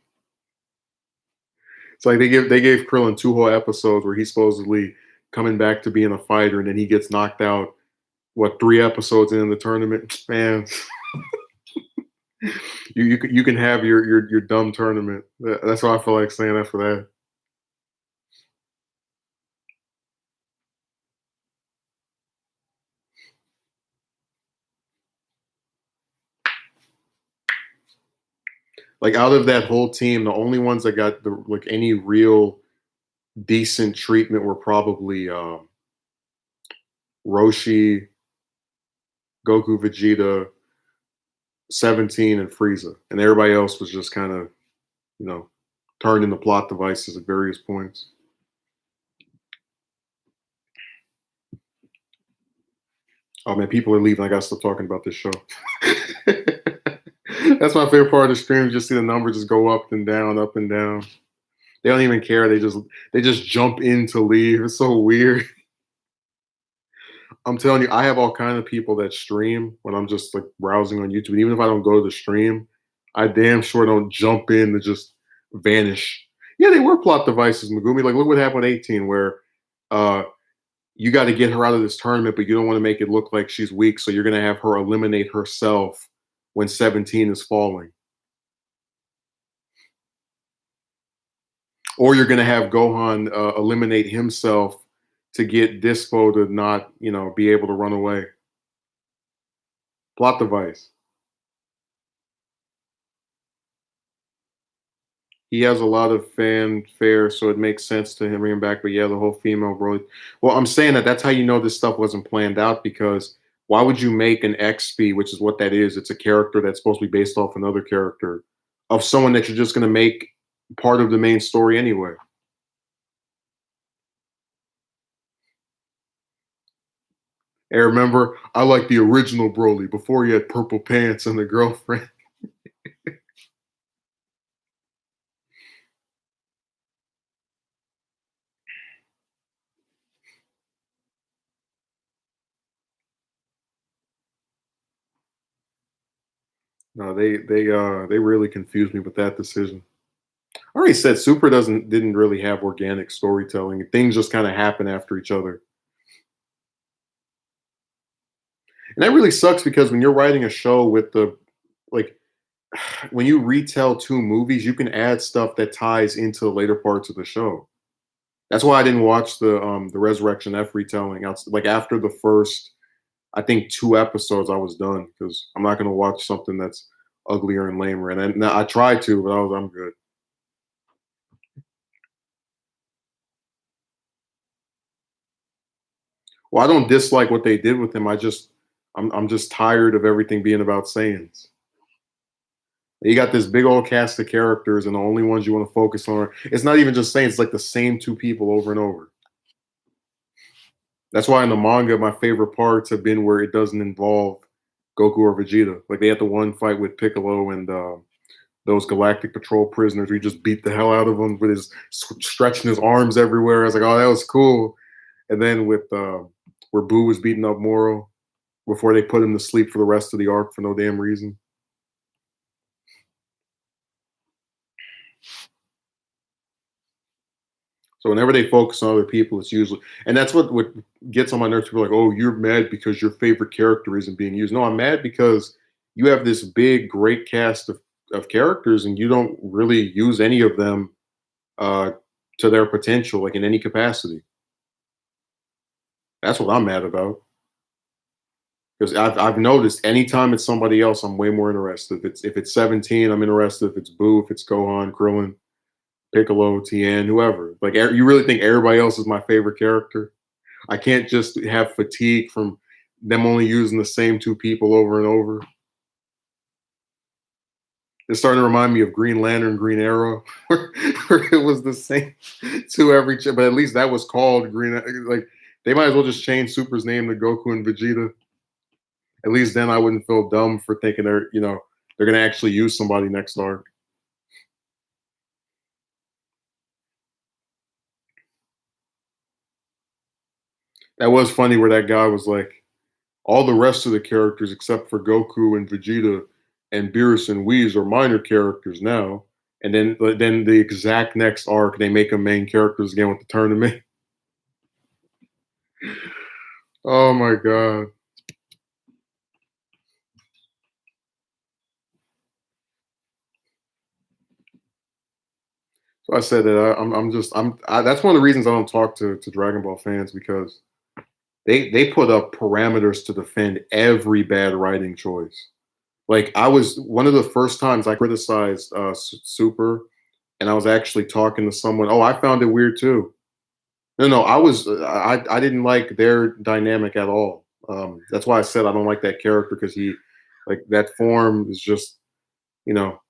It's like they gave Krillin two whole episodes where he's supposedly coming back to being a fighter, and then he gets knocked out. What, three episodes in the tournament? Man, you can have your dumb tournament. That's what I feel like saying after that. Like out of that whole team, the only ones that got any real decent treatment were probably Roshi, Goku, Vegeta, 17, and Frieza, and everybody else was just kind of you know turned into plot devices at various points. Oh man, people are leaving. I gotta stop talking about this show. That's my favorite part of the stream. Just see the numbers just go up and down, up and down. They don't even care. They just jump in to leave. It's so weird. I'm telling you, I have all kind of people that stream when I'm just like browsing on YouTube. And even if I don't go to the stream, I damn sure don't jump in to just vanish. Yeah, they were plot devices, Megumi. Like, look what happened with 18, where uh, you got to get her out of this tournament, but you don't want to make it look like she's weak, so you're going to have her eliminate herself when 17 is falling. Or you're going to have Gohan eliminate himself to get Dispo to not, be able to run away. Plot device. He has a lot of fanfare, so it makes sense to him bring him back. But yeah, the whole female role. Well, I'm saying that's how you know this stuff wasn't planned out, because why would you make an XP, which is what that is? It's a character that's supposed to be based off another character of someone that you're just going to make part of the main story anyway. And remember, I like the original Broly before he had purple pants and a girlfriend. No, they really confused me with that decision. I already said Super didn't really have organic storytelling. Things just kind of happen after each other. And that really sucks, because when you're writing a show with like when you retell two movies, you can add stuff that ties into the later parts of the show. That's why I didn't watch the Resurrection F retelling. Like after the first, I think, two episodes, I was done, because I'm not gonna watch something that's uglier and lamer. And I tried to, but I'm good. Well, I don't dislike what they did with him. I'm just tired of everything being about Saiyans. You got this big old cast of characters, and the only ones you want to focus on, it's not even just Saiyans, it's like the same two people over and over. That's why in the manga, my favorite parts have been where it doesn't involve Goku or Vegeta. Like they had the one fight with Piccolo and those Galactic Patrol prisoners. We just beat the hell out of him with his stretching his arms everywhere. I was like, oh, that was cool. And then with where Boo was beating up Moro before they put him to sleep for the rest of the arc for no damn reason. So whenever they focus on other people, it's usually, and that's what gets on my nerves. People are like, oh, you're mad because your favorite character isn't being used. No, I'm mad because you have this big, great cast of characters, and you don't really use any of them uh, to their potential, like in any capacity. That's what I'm mad about. Because I've noticed anytime it's somebody else, I'm way more interested. If it's 17, I'm interested. If it's Boo, if it's Gohan, Krillin, Piccolo, Tien, whoever. Like you really think everybody else is my favorite character? I can't just have fatigue from them only using the same two people over and over. It's starting to remind me of Green Lantern, Green Arrow, where it was the same to every but at least that was called Green. Like they might as well just change Super's name to Goku and Vegeta. At least then I wouldn't feel dumb for thinking they're gonna actually use somebody next arc. That was funny where that guy was like, all the rest of the characters except for Goku and Vegeta and Beerus and Whis are minor characters now. And then the exact next arc, they make them main characters again with the tournament. Oh my god! So I said that I'm just that's one of the reasons I don't talk to Dragon Ball fans because they put up parameters to defend every bad writing choice. Like I was one of the first times I criticized Super, and I was actually talking to someone. Oh, I found it weird too. No, no, I didn't like their dynamic at all. That's why I said I don't like that character because he like that form is just you know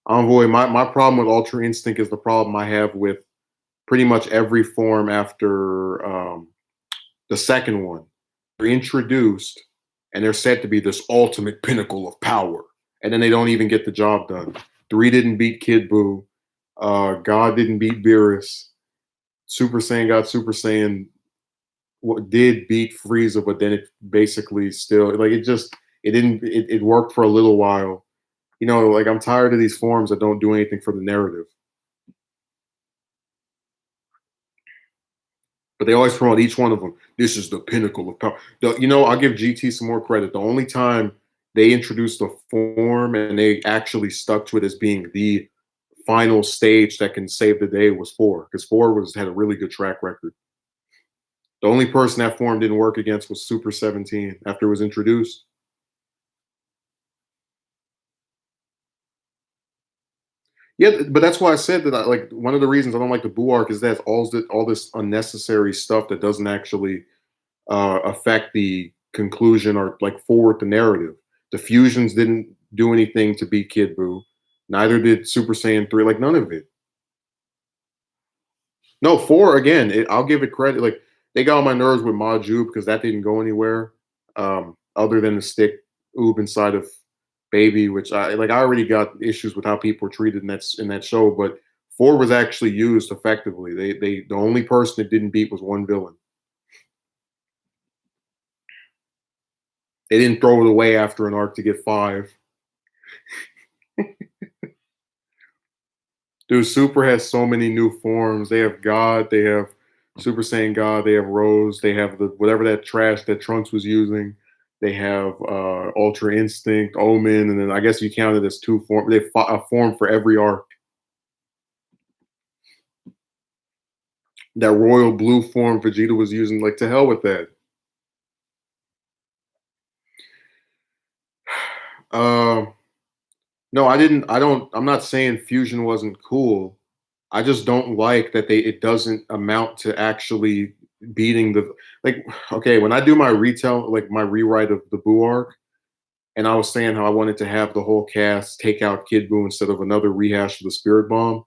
Envoy. My problem with Ultra Instinct is the problem I have with pretty much every form after the second one. They're introduced and they're said to be this ultimate pinnacle of power, and then they don't even get the job done. Three didn't beat Kid Buu. God didn't beat Beerus. Super Saiyan got Super Saiyan did beat Frieza, but then it basically still like it didn't it worked for a little while. Like I'm tired of these forms that don't do anything for the narrative. But they always promote each one of them. This is the pinnacle of power. I'll give GT some more credit. The only time they introduced a form and they actually stuck to it as being the final stage that can save the day was four, because four was had a really good track record. The only person that form didn't work against was Super 17 after it was introduced. Yeah, but that's why I said that. Like one of the reasons I don't like the Buu arc is that all this unnecessary stuff that doesn't actually affect the conclusion or like forward the narrative. The fusions didn't do anything to beat Kid Buu. Neither did Super Saiyan 3. Like none of it. No, four again. I'll give it credit. Like they got on my nerves with Maju because that didn't go anywhere, other than the stick oob inside of Baby, which I like. I already got issues with how people were treated in that show, but four was actually used effectively. The only person it didn't beat was one villain. They didn't throw it away after an arc to get five. Dude, Super has so many new forms. They have God, they have Super Saiyan God, they have Rose, they have the whatever that trash that Trunks was using. They have Ultra Instinct, Omen, and then I guess you count it as two forms. They have a form for every arc. That royal blue form Vegeta was using, like to hell with that. Um, no, I didn't. I don't. I'm not saying fusion wasn't cool. I just don't like that it doesn't amount to actually beating the like. Okay, when I do my retell, like my rewrite of the Buu arc, and I was saying how I wanted to have the whole cast take out Kid Buu instead of another rehash of the Spirit Bomb.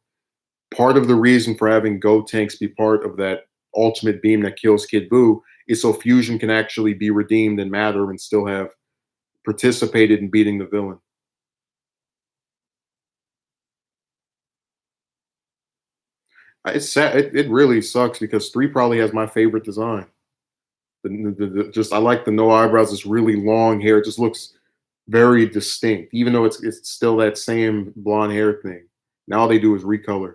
Part of the reason for having Gotenks be part of that ultimate beam that kills Kid Buu is so Fusion can actually be redeemed and matter and still have participated in beating the villain. It's sad. It really sucks because three probably has my favorite design. Just I like the no eyebrows. This really long hair. It just looks very distinct, even though it's still that same blonde hair thing. Now all they do is recolor.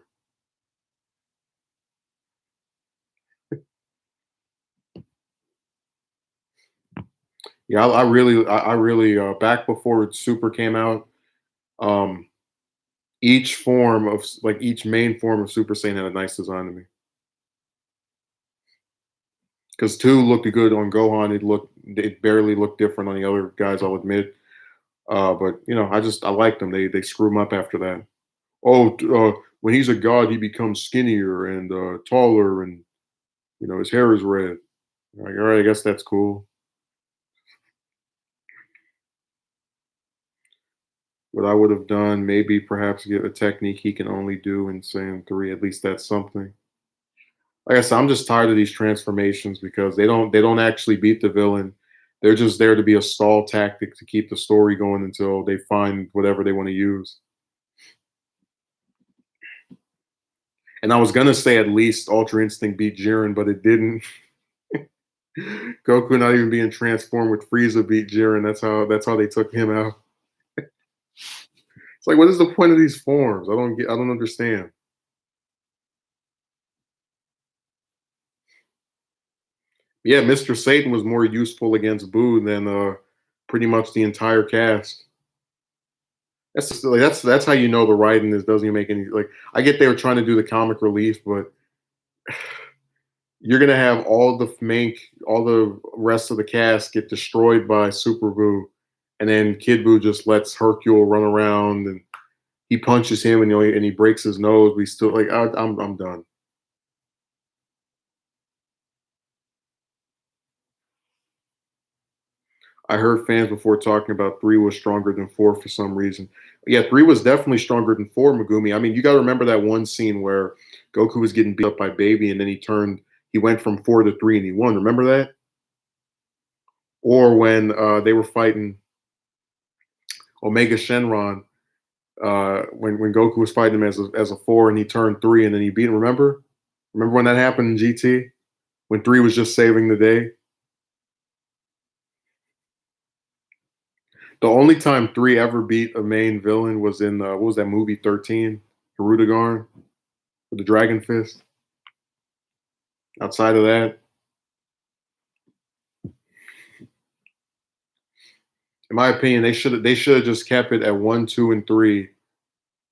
Yeah, I really back before Super came out. Um, each form of like each main form of Super Saiyan had a nice design to me. Because two looked good on Gohan, it barely looked different on the other guys. I'll admit, but I liked them. They screw him up after that. Oh, when he's a god, he becomes skinnier and taller, and his hair is red. Like, all right, I guess that's cool. What I would have done, maybe perhaps get a technique he can only do in Saiyan 3. At least that's something. Like I said, I'm just tired of these transformations because they don't actually beat the villain. They're just there to be a stall tactic to keep the story going until they find whatever they want to use. And I was gonna say at least Ultra Instinct beat Jiren, but it didn't. Goku not even being transformed with Frieza beat Jiren. That's how they took him out. It's like, what is the point of these forms? I don't understand. Yeah, Mr. Satan was more useful against Boo than pretty much the entire cast. That's just, like that's how you know the writing is doesn't even make any like. I get they were trying to do the comic relief, but you're gonna have all the rest of the cast get destroyed by Super Boo, and then Kid Boo just lets Hercule run around and he punches him and and he breaks his nose. We still like I'm done. I heard fans before talking about three was stronger than four for some reason. Yeah, three was definitely stronger than four, Megumi. I mean, you got to remember that one scene where Goku was getting beat up by Baby, and then he went from four to three, and he won. Remember that? Or when they were fighting Omega Shenron, when Goku was fighting him as a four, and he turned three, and then he beat him. Remember when that happened in GT? When three was just saving the day. The only time three ever beat a main villain was in what was that movie 13? Hirudegarn with the Dragon Fist. Outside of that, in my opinion, they should have just kept it at one, two, and three,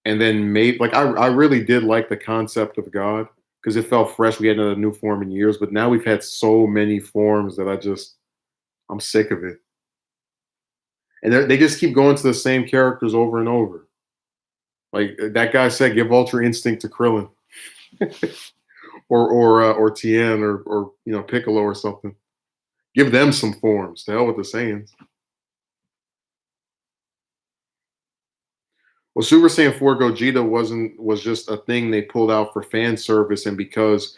and then made like I really did like the concept of God because it felt fresh. We hadn't had a new form in years, but now we've had so many forms that I'm sick of it, and they just keep going to the same characters over and over. Like that guy said, give Ultra Instinct to Krillin or Tien or Piccolo or something. Give them some forms. The hell with the Saiyans. Well, Super Saiyan 4 Gogeta was just a thing they pulled out for fan service, and because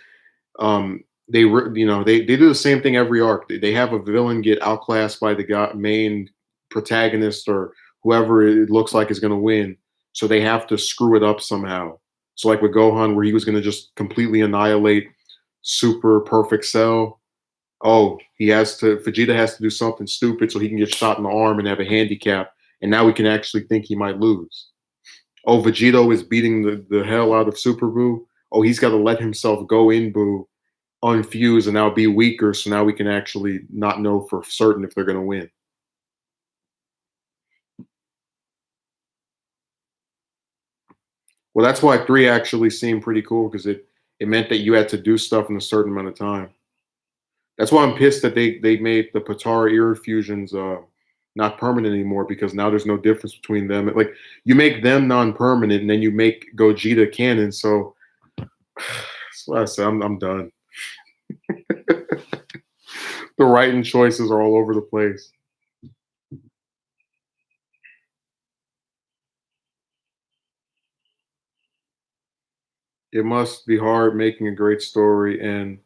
they do the same thing every arc. They have a villain get outclassed by the main protagonist or whoever it looks like is going to win, so they have to screw it up somehow. So like with Gohan, where he was going to just completely annihilate Super Perfect Cell. Oh, Vegeta has to do something stupid so he can get shot in the arm and have a handicap, and now we can actually think he might lose. Oh, Vegito is beating the hell out of Super Buu. Oh, he's got to let himself go in Buu, unfuse, and now be weaker. So now we can actually not know for certain if they're going to win. Well, that's why three actually seemed pretty cool because it meant that you had to do stuff in a certain amount of time. That's why I'm pissed that they made the Potara ear fusions not permanent anymore because now there's no difference between them. Like you make them non-permanent and then you make Gogeta canon. So that's what I said. I'm done. The writing choices are all over the place. It must be hard making a great story, and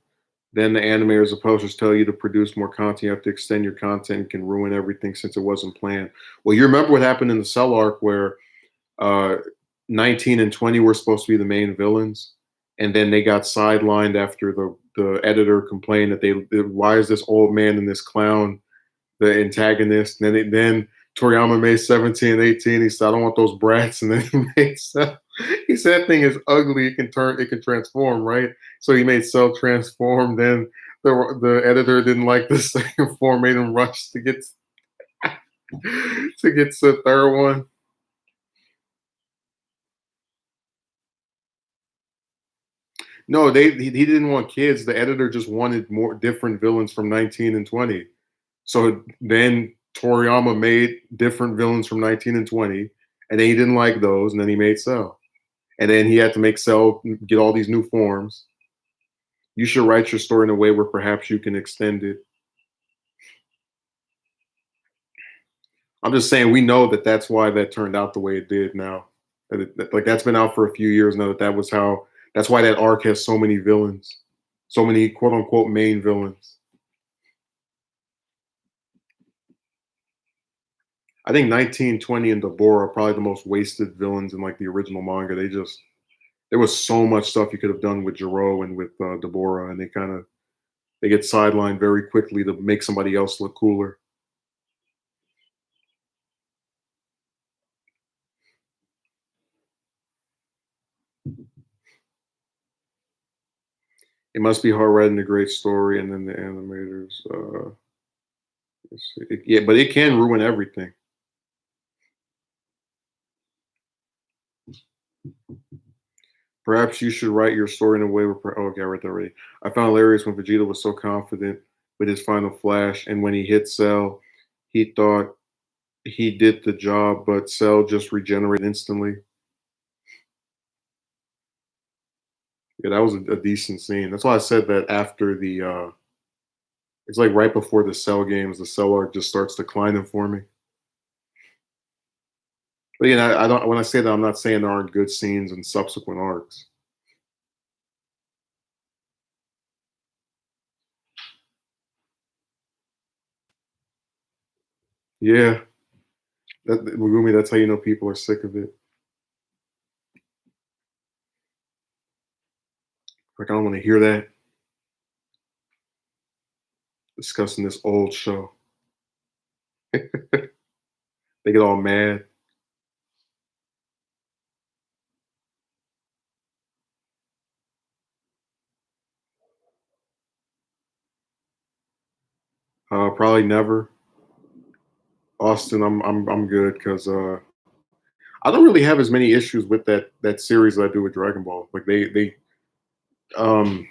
then the animators or posters tell you to produce more content. You have to extend your content and can ruin everything since it wasn't planned. Well, you remember what happened in the Cell arc where uh, 19 and 20 were supposed to be the main villains, and then they got sidelined after the editor complained that why is this old man and this clown the antagonist. And then Toriyama made 17 and 18. He said, I don't want those brats. And then he said that thing is ugly. It can transform, right? So he made Cell transform. Then the editor didn't like the second form, made him rush to get to the third one. No, he didn't want kids. The editor just wanted more different villains from 19 and 20. So then Toriyama made different villains from 19 and 20, and then he didn't like those, and then he made Cell. And then he had to make Cell get all these new forms. You should write your story in a way where perhaps you can extend it. I'm just saying we know that that's why that turned out the way it did now. Like that's been out for a few years now that that was how that's why that arc has so many villains, so many quote unquote main villains. I think 1920 and Deborah are probably the most wasted villains in like the original manga. They just there was so much stuff you could have done with Jiro and with Deborah, and they get sidelined very quickly to make somebody else look cooler. It must be hard writing a great story, and then the animators. Yeah, but it can ruin everything. Perhaps you should write your story in a way where. Oh, okay, I read that already. I found hilarious when Vegeta was so confident with his final flash, and when he hit Cell, he thought he did the job, but Cell just regenerated instantly. Yeah, that was a decent scene. That's why I said that after the. It's like right before the Cell games, the Cell arc just starts declining for me. But yeah, I don't. When I say that, I'm not saying there aren't good scenes in subsequent arcs. Yeah, Megumi, that's how you know people are sick of it. Like I don't want to hear that discussing this old show. They get all mad. Probably never. Austin, I'm good because I don't really have as many issues with that series as I do with Dragon Ball. Like they um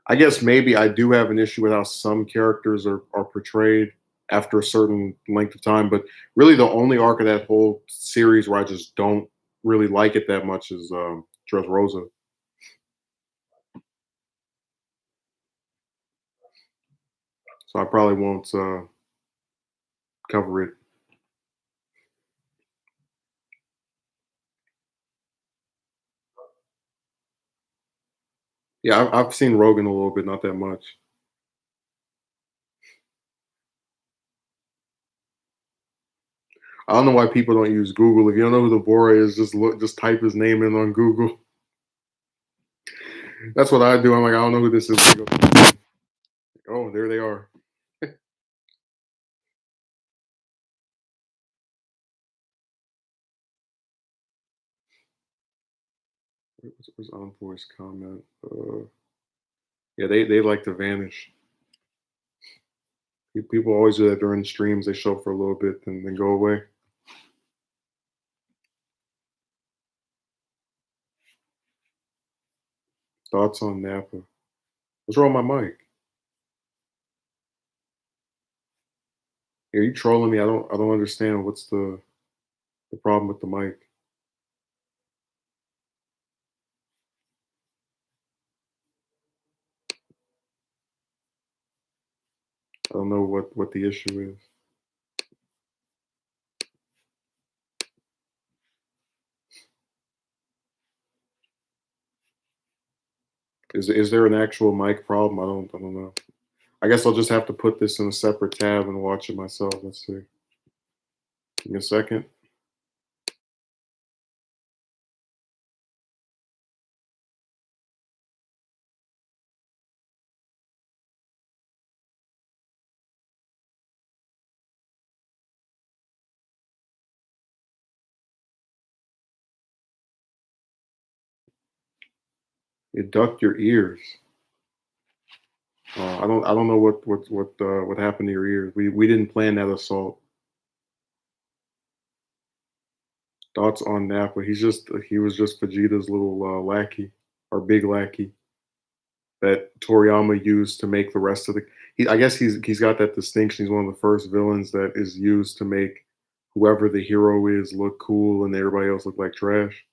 I guess maybe I do have an issue with how some characters are portrayed after a certain length of time, but really the only arc of that whole series where I just don't really like it that much is Dressrosa. So I probably won't cover it. Yeah, I've seen Rogan a little bit, not that much. I don't know why people don't use Google. If you don't know who the Bora is, just type his name in on Google. That's what I do. I'm like, I don't know who this is. Oh, there they are. Where's Envoy's comment? Yeah, they like to vanish. People always do that during streams. They show up for a little bit and then go away. Thoughts on Napa? What's wrong with my mic? Are you trolling me? I don't understand. What's the problem with the mic? I don't know what the issue is. Is there an actual mic problem? I don't know. I guess I'll just have to put this in a separate tab and watch it myself. Let's see. Give me a second. You duck your ears. I don't know what happened to your ears. We didn't plan that assault. Thoughts on Nappa? He was just Vegeta's little lackey or big lackey that Toriyama used to make the rest of the. I guess he's got that distinction. He's one of the first villains that is used to make whoever the hero is look cool and everybody else look like trash.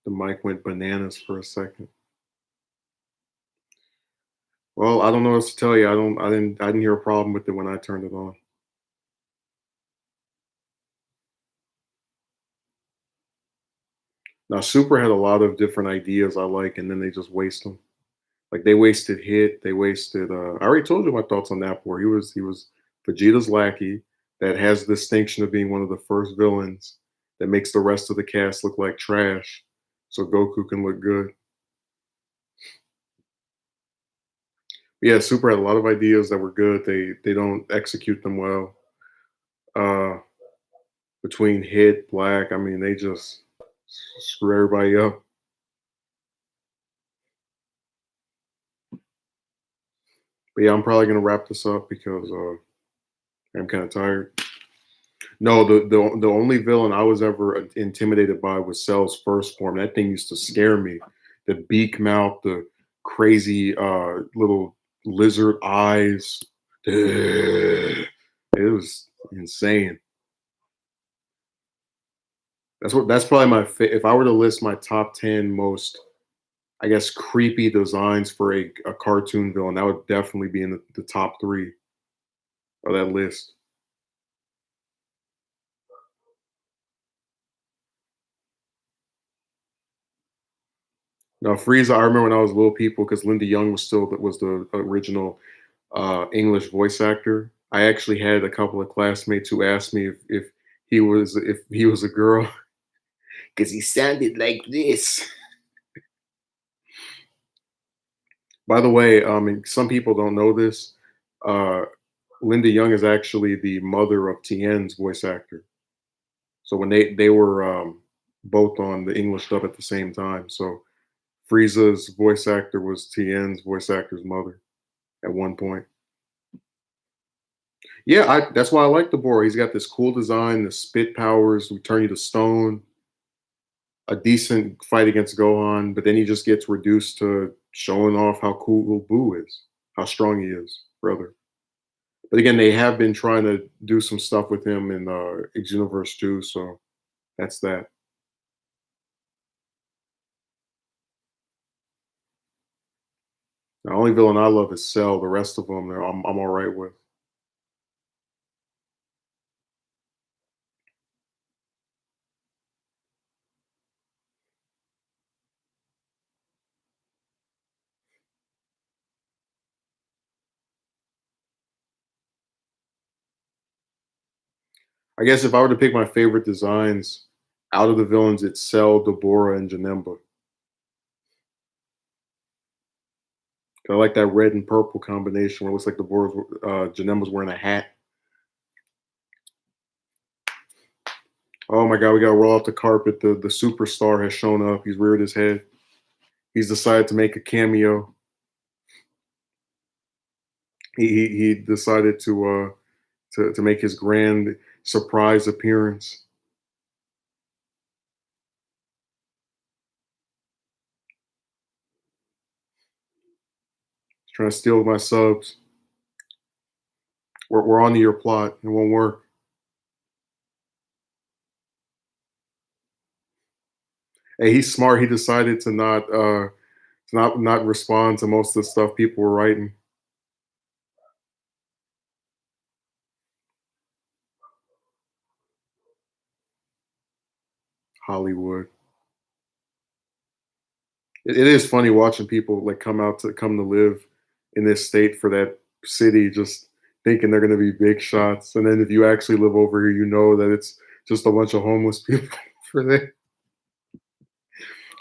The mic went bananas for a second. Well, I don't know what else to tell you. I didn't hear a problem with it when I turned it on. Now, Super had a lot of different ideas I like, and then they just waste them. Like they wasted Hit, they wasted. I already told you my thoughts on Napor. He was Vegeta's lackey that has the distinction of being one of the first villains that makes the rest of the cast look like trash, so Goku can look good. Yeah, Super had a lot of ideas that were good. They don't execute them well. Uh, Between Hit, Black, I mean, they just screw everybody up. But yeah, I'm probably gonna wrap this up because I'm kind of tired. No, the only villain I was ever intimidated by was Cell's first form. That thing used to scare me. The beak mouth, the crazy little lizard eyes. It was insane. That's probably if I were to list my top 10 most, I guess, creepy designs for a cartoon villain, that would definitely be in the top 3 of that list. Now, Frieza, I remember when I was little people because Linda Young was the original English voice actor. I actually had a couple of classmates who asked me if he was a girl because he sounded like this. By the way, and some people don't know this. Uh, Linda Young is actually the mother of Tien's voice actor. So when they were both on the English dub at the same time. So Frieza's voice actor was Tien's voice actor's mother at one point. Yeah, that's why I like the Bora. He's got this cool design, the spit powers, we turn you to stone, a decent fight against Gohan, but then he just gets reduced to showing off how cool Boo is, how strong he is, brother. But again, they have been trying to do some stuff with him in Xenoverse 2, so that's that. The only villain I love is Cell. The rest of them, I'm all right with. I guess if I were to pick my favorite designs out of the villains, it's Cell, Deborah, and Janemba. I like that red and purple combination where it looks like Janemba's wearing a hat. Oh my god, we gotta roll out the carpet. The superstar has shown up. He's reared his head. He's decided to make a cameo. He decided to make his grand surprise appearance. He's trying to steal my subs. We're onto your plot. It won't work. Hey, he's smart. He decided to not respond to most of the stuff people were writing. Hollywood. It is funny watching people like come to live in this state for that city, just thinking they're going to be big shots, and then if you actually live over here, you know that it's just a bunch of homeless people for there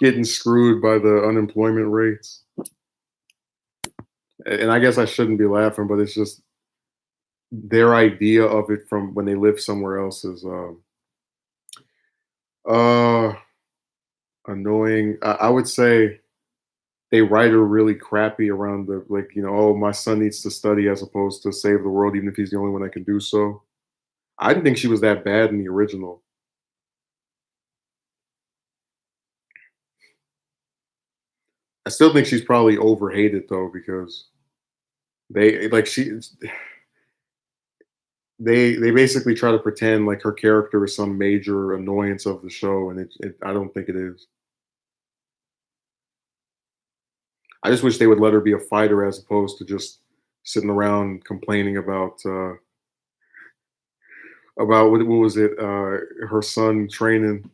getting screwed by the unemployment rates. And I guess I shouldn't be laughing, but it's just their idea of it from when they live somewhere else is uh annoying. I would say they write her really crappy around the like, oh, my son needs to study as opposed to save the world, even if he's the only one that can do so. I didn't think she was that bad in the original. I still think she's probably overhated though because they like she they basically try to pretend like her character is some major annoyance of the show, and I don't think it is. I just wish they would let her be a fighter as opposed to just sitting around complaining about what was it, her son training.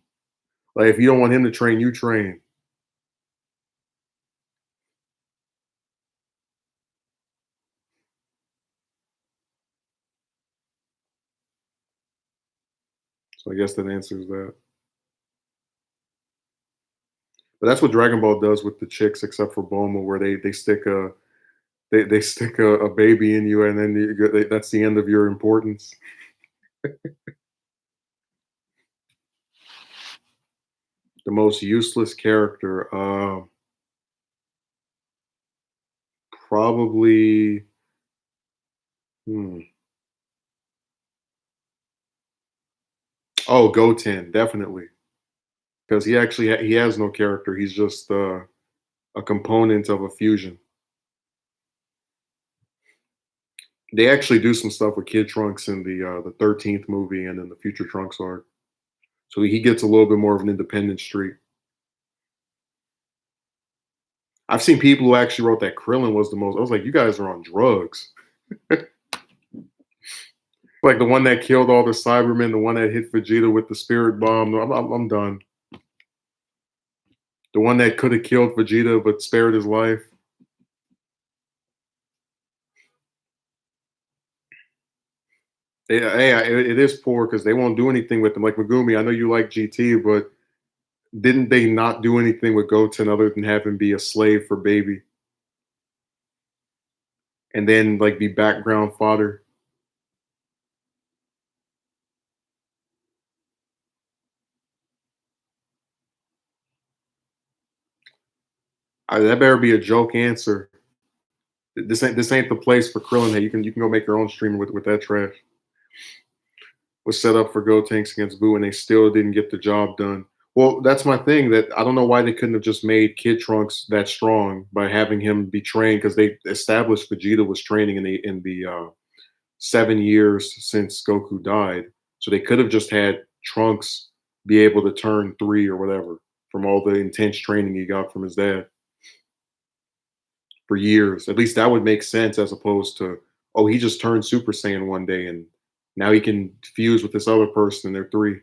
Like, if you don't want him to train, you train. So I guess that answers that. But that's what Dragon Ball does with the chicks, except for Bulma, where they stick they stick a baby in you, and then that's the end of your importance. The most useless character, probably. Hmm. Oh, Goten, definitely, because he has no character. He's just a component of a fusion. They actually do some stuff with Kid Trunks in the 13th movie and in the Future Trunks arc. So he gets a little bit more of an independent streak. I've seen people who actually wrote that Krillin was the most. I was like, you guys are on drugs. Like the one that killed all the Cybermen, the one that hit Vegeta with the spirit bomb. I'm done. The one that could have killed Vegeta but spared his life. Yeah, it is poor because they won't do anything with them. Like Megumi, I know you like GT, but didn't they not do anything with Goten other than have him be a slave for Baby and then like be background fodder? That better be a joke answer. This ain't the place for Krillin. Hey, you can go make your own stream with that trash. Was set up for Gotenks against Buu, and they still didn't get the job done. Well, that's my thing. That I don't know why they couldn't have just made Kid Trunks that strong by having him be trained because they established Vegeta was training in the 7 years since Goku died, so they could have just had Trunks be able to turn 3 or whatever from all the intense training he got from his dad for years. At least that would make sense as opposed to, oh, he just turned Super Saiyan one day and now he can fuse with this other person and they're 3.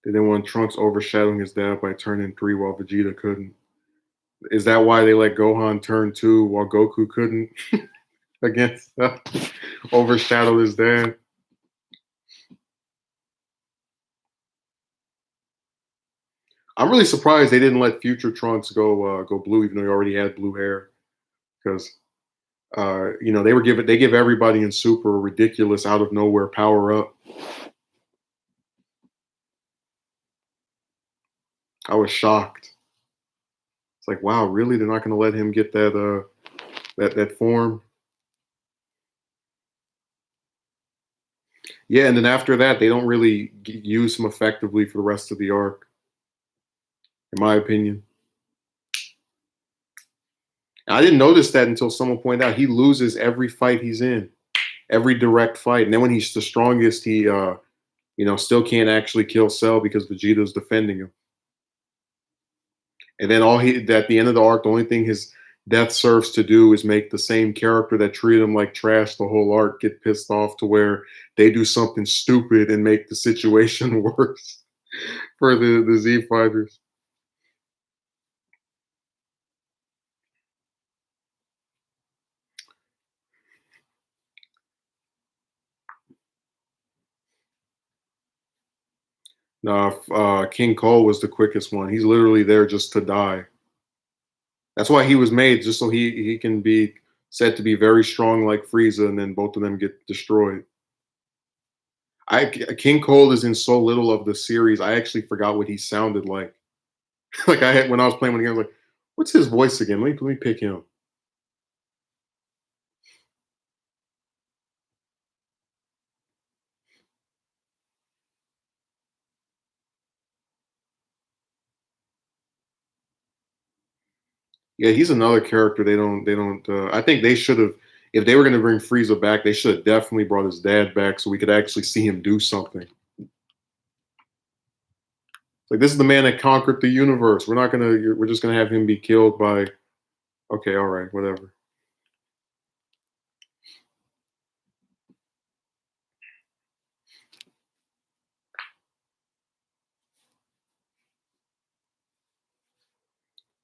They didn't want Trunks overshadowing his dad by turning 3 while Vegeta couldn't. Is that why they let Gohan turn 2 while Goku couldn't against overshadow his dad? I'm really surprised they didn't let future Trunks go blue, even though he already had blue hair. Because they give everybody in Super a ridiculous out of nowhere power up. I was shocked. It's like, wow, really? They're not going to let him get that form? Yeah, and then after that, they don't really use him effectively for the rest of the arc, in my opinion. And I didn't notice that until someone pointed out he loses every fight he's in, every direct fight, and then when he's the strongest, he still can't actually kill Cell because Vegeta's defending him. And then at the end of the arc, the only thing his death serves to do is make the same character that treated him like trash the whole arc get pissed off to where they do something stupid and make the situation worse for the Z fighters. Now, King Cole was the quickest one. He's literally there just to die. That's why he was made, just so he can be said to be very strong like Frieza, and then both of them get destroyed. King Cole is in so little of the series. I actually forgot what he sounded like. Like I had when I was playing with the game, I was like, "What's his voice again? Let me pick him." Yeah, he's another character they don't I think they should have, if they were gonna bring Frieza back, they should have definitely brought his dad back so we could actually see him do something. Like, this is the man that conquered the universe. We're just gonna have him be killed by, okay, all right, whatever.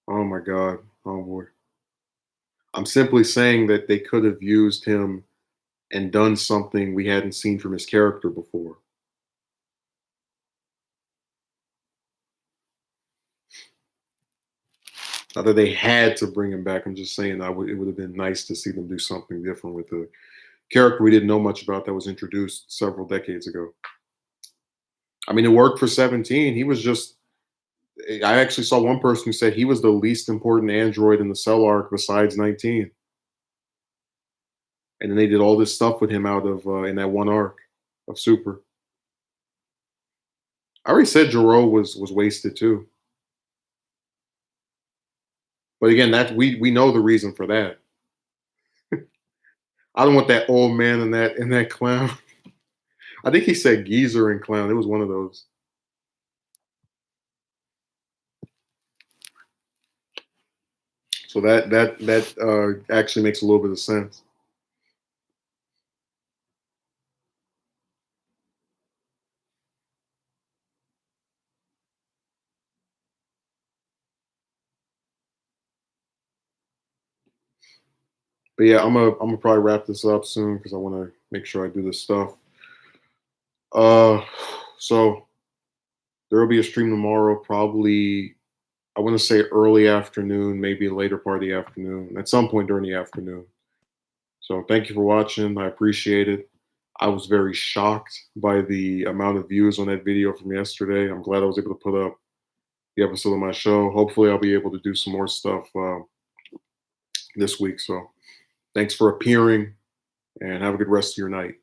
Oh my god. Oh boy. I'm simply saying that they could have used him and done something we hadn't seen from his character before. Not that they had to bring him back. I'm just saying it would have been nice to see them do something different with the character we didn't know much about that was introduced several decades ago. I mean, it worked for 17. He was just, I actually saw one person who said he was the least important android in the cell arc besides 19. And then they did all this stuff with him out of in that one arc of Super. I already said Jaro was wasted too. But again, that we know the reason for that. I don't want that old man and that clown. I think he said geezer and clown. It was one of those. So that actually makes a little bit of sense. But yeah, I'm gonna probably wrap this up soon because I want to make sure I do this stuff. Uh, so there will be a stream tomorrow, probably. I want to say early afternoon, maybe later part of the afternoon, at some point during the afternoon. So thank you for watching. I appreciate it. I was very shocked by the amount of views on that video from yesterday. I'm glad I was able to put up the episode of my show. Hopefully, I'll be able to do some more stuff this week. So thanks for appearing and have a good rest of your night.